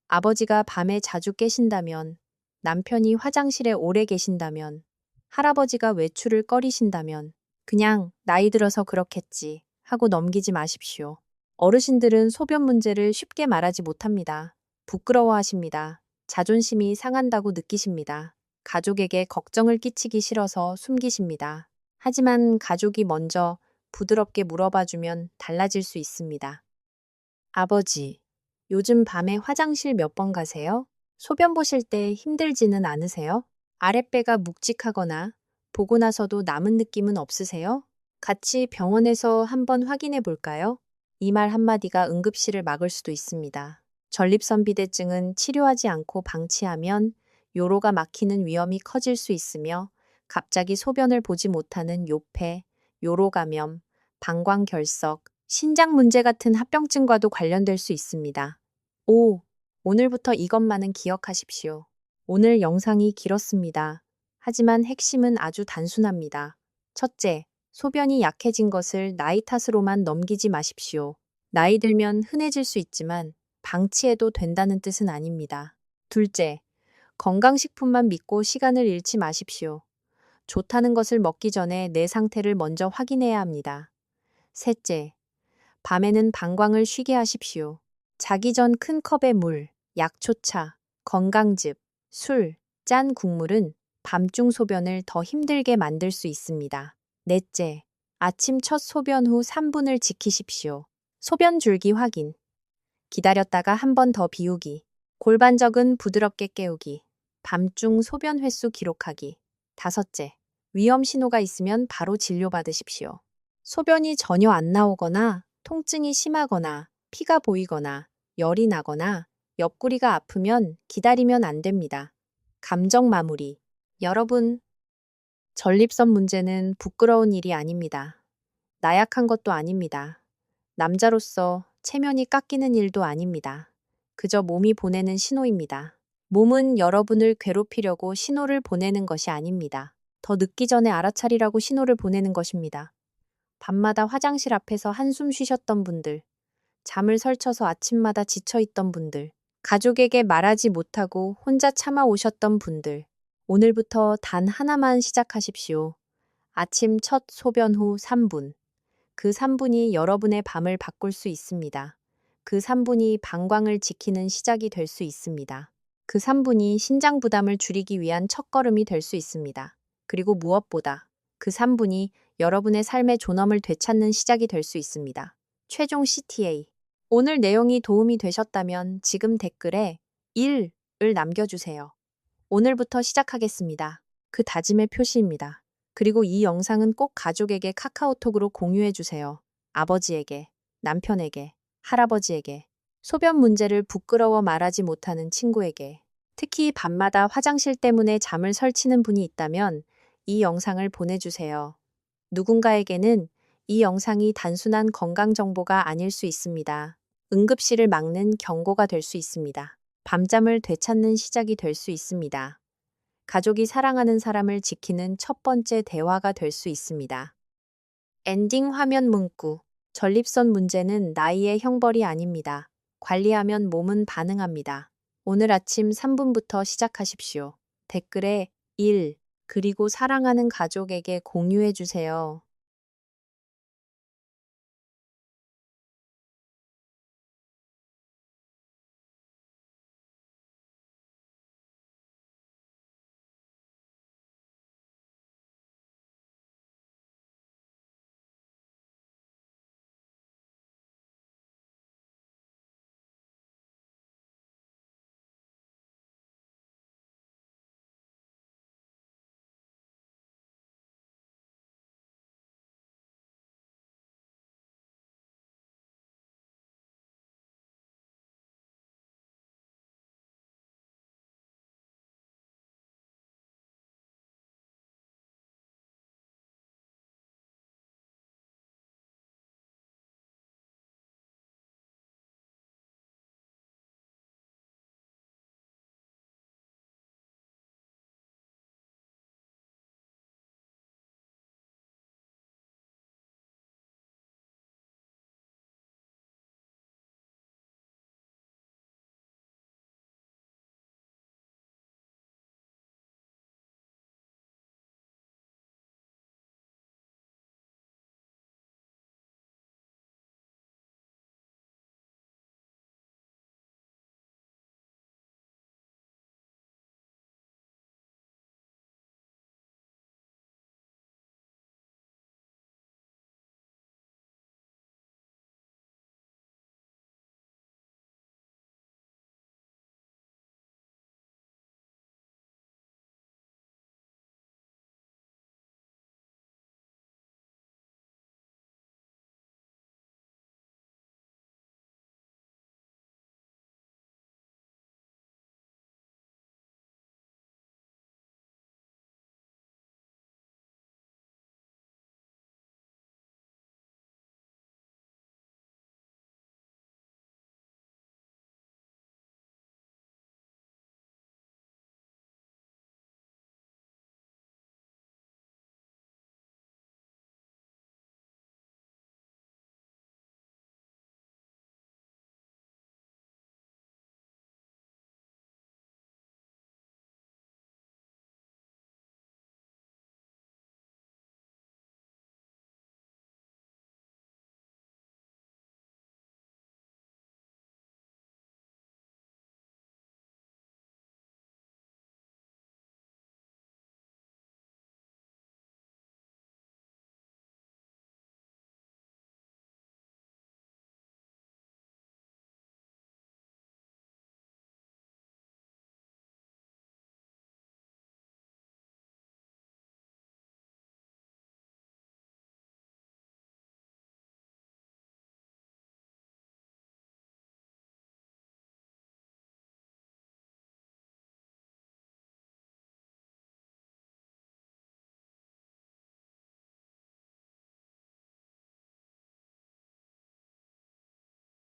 S1: 아버지가 밤에 자주 깨신다면, 남편이 화장실에 오래 계신다면, 할아버지가 외출을 꺼리신다면, 그냥 나이 들어서 그렇겠지 하고 넘기지 마십시오. 어르신들은 소변 문제를 쉽게 말하지 못합니다. 부끄러워하십니다. 자존심이 상한다고 느끼십니다. 가족에게 걱정을 끼치기 싫어서 숨기십니다. 하지만 가족이 먼저 부드럽게 물어봐주면 달라질 수 있습니다. 아버지, 요즘 밤에 화장실 몇 번 가세요? 소변 보실 때 힘들지는 않으세요? 아랫배가 묵직하거나 보고 나서도 남은 느낌은 없으세요? 같이 병원에서 한번 확인해 볼까요? 이 말 한마디가 응급실을 막을 수도 있습니다. 전립선 비대증은 치료하지 않고 방치하면 요로가 막히는 위험이 커질 수 있으며 갑자기 소변을 보지 못하는 요폐, 요로 감염, 방광결석, 신장 문제 같은 합병증과도 관련될 수 있습니다. 5. 오늘부터 이것만은 기억하십시오. 오늘 영상이 길었습니다. 하지만 핵심은 아주 단순합니다. 첫째, 소변이 약해진 것을 나이 탓으로만 넘기지 마십시오. 나이 들면 흔해질 수 있지만 방치해도 된다는 뜻은 아닙니다. 둘째, 건강식품만 믿고 시간을 잃지 마십시오. 좋다는 것을 먹기 전에 내 상태를 먼저 확인해야 합니다. 셋째, 밤에는 방광을 쉬게 하십시오. 자기 전 큰 컵의 물, 약초차, 건강즙, 술, 짠 국물은 밤중 소변을 더 힘들게 만들 수 있습니다. 넷째, 아침 첫 소변 후 3분을 지키십시오. 소변 줄기 확인. 기다렸다가 한 번 더 비우기. 골반적은 부드럽게 깨우기. 밤중 소변 횟수 기록하기. 다섯째, 위험 신호가 있으면 바로 진료받으십시오. 소변이 전혀 안 나오거나 통증이 심하거나 피가 보이거나 열이 나거나 옆구리가 아프면 기다리면 안 됩니다. 감정 마무리. 여러분, 전립선 문제는 부끄러운 일이 아닙니다. 나약한 것도 아닙니다. 남자로서 체면이 깎이는 일도 아닙니다. 그저 몸이 보내는 신호입니다. 몸은 여러분을 괴롭히려고 신호를 보내는 것이 아닙니다. 더 늦기 전에 알아차리라고 신호를 보내는 것입니다. 밤마다 화장실 앞에서 한숨 쉬셨던 분들, 잠을 설쳐서 아침마다 지쳐있던 분들, 가족에게 말하지 못하고 혼자 참아 오셨던 분들, 오늘부터 단 하나만 시작하십시오. 아침 첫 소변 후 3분. 그 3분이 여러분의 밤을 바꿀 수 있습니다. 그 3분이 방광을 지키는 시작이 될 수 있습니다. 그 3분이 신장 부담을 줄이기 위한 첫걸음이 될 수 있습니다. 그리고 무엇보다 그 3분이 여러분의 삶의 존엄을 되찾는 시작이 될 수 있습니다. 최종 CTA. 오늘 내용이 도움이 되셨다면 지금 댓글에 1을 남겨주세요. 오늘부터 시작하겠습니다. 그 다짐의 표시입니다. 그리고 이 영상은 꼭 가족에게 카카오톡으로 공유해주세요. 아버지에게, 남편에게, 할아버지에게, 소변 문제를 부끄러워 말하지 못하는 친구에게, 특히 밤마다 화장실 때문에 잠을 설치는 분이 있다면 이 영상을 보내주세요. 누군가에게는 이 영상이 단순한 건강 정보가 아닐 수 있습니다. 응급실을 막는 경고가 될 수 있습니다. 밤잠을 되찾는 시작이 될 수 있습니다. 가족이 사랑하는 사람을 지키는 첫 번째 대화가 될 수 있습니다. 엔딩 화면 문구. 전립선 문제는 나이의 형벌이 아닙니다. 관리하면 몸은 반응합니다. 오늘 아침 3분부터 시작하십시오. 댓글에 1, 그리고 사랑하는 가족에게 공유해 주세요.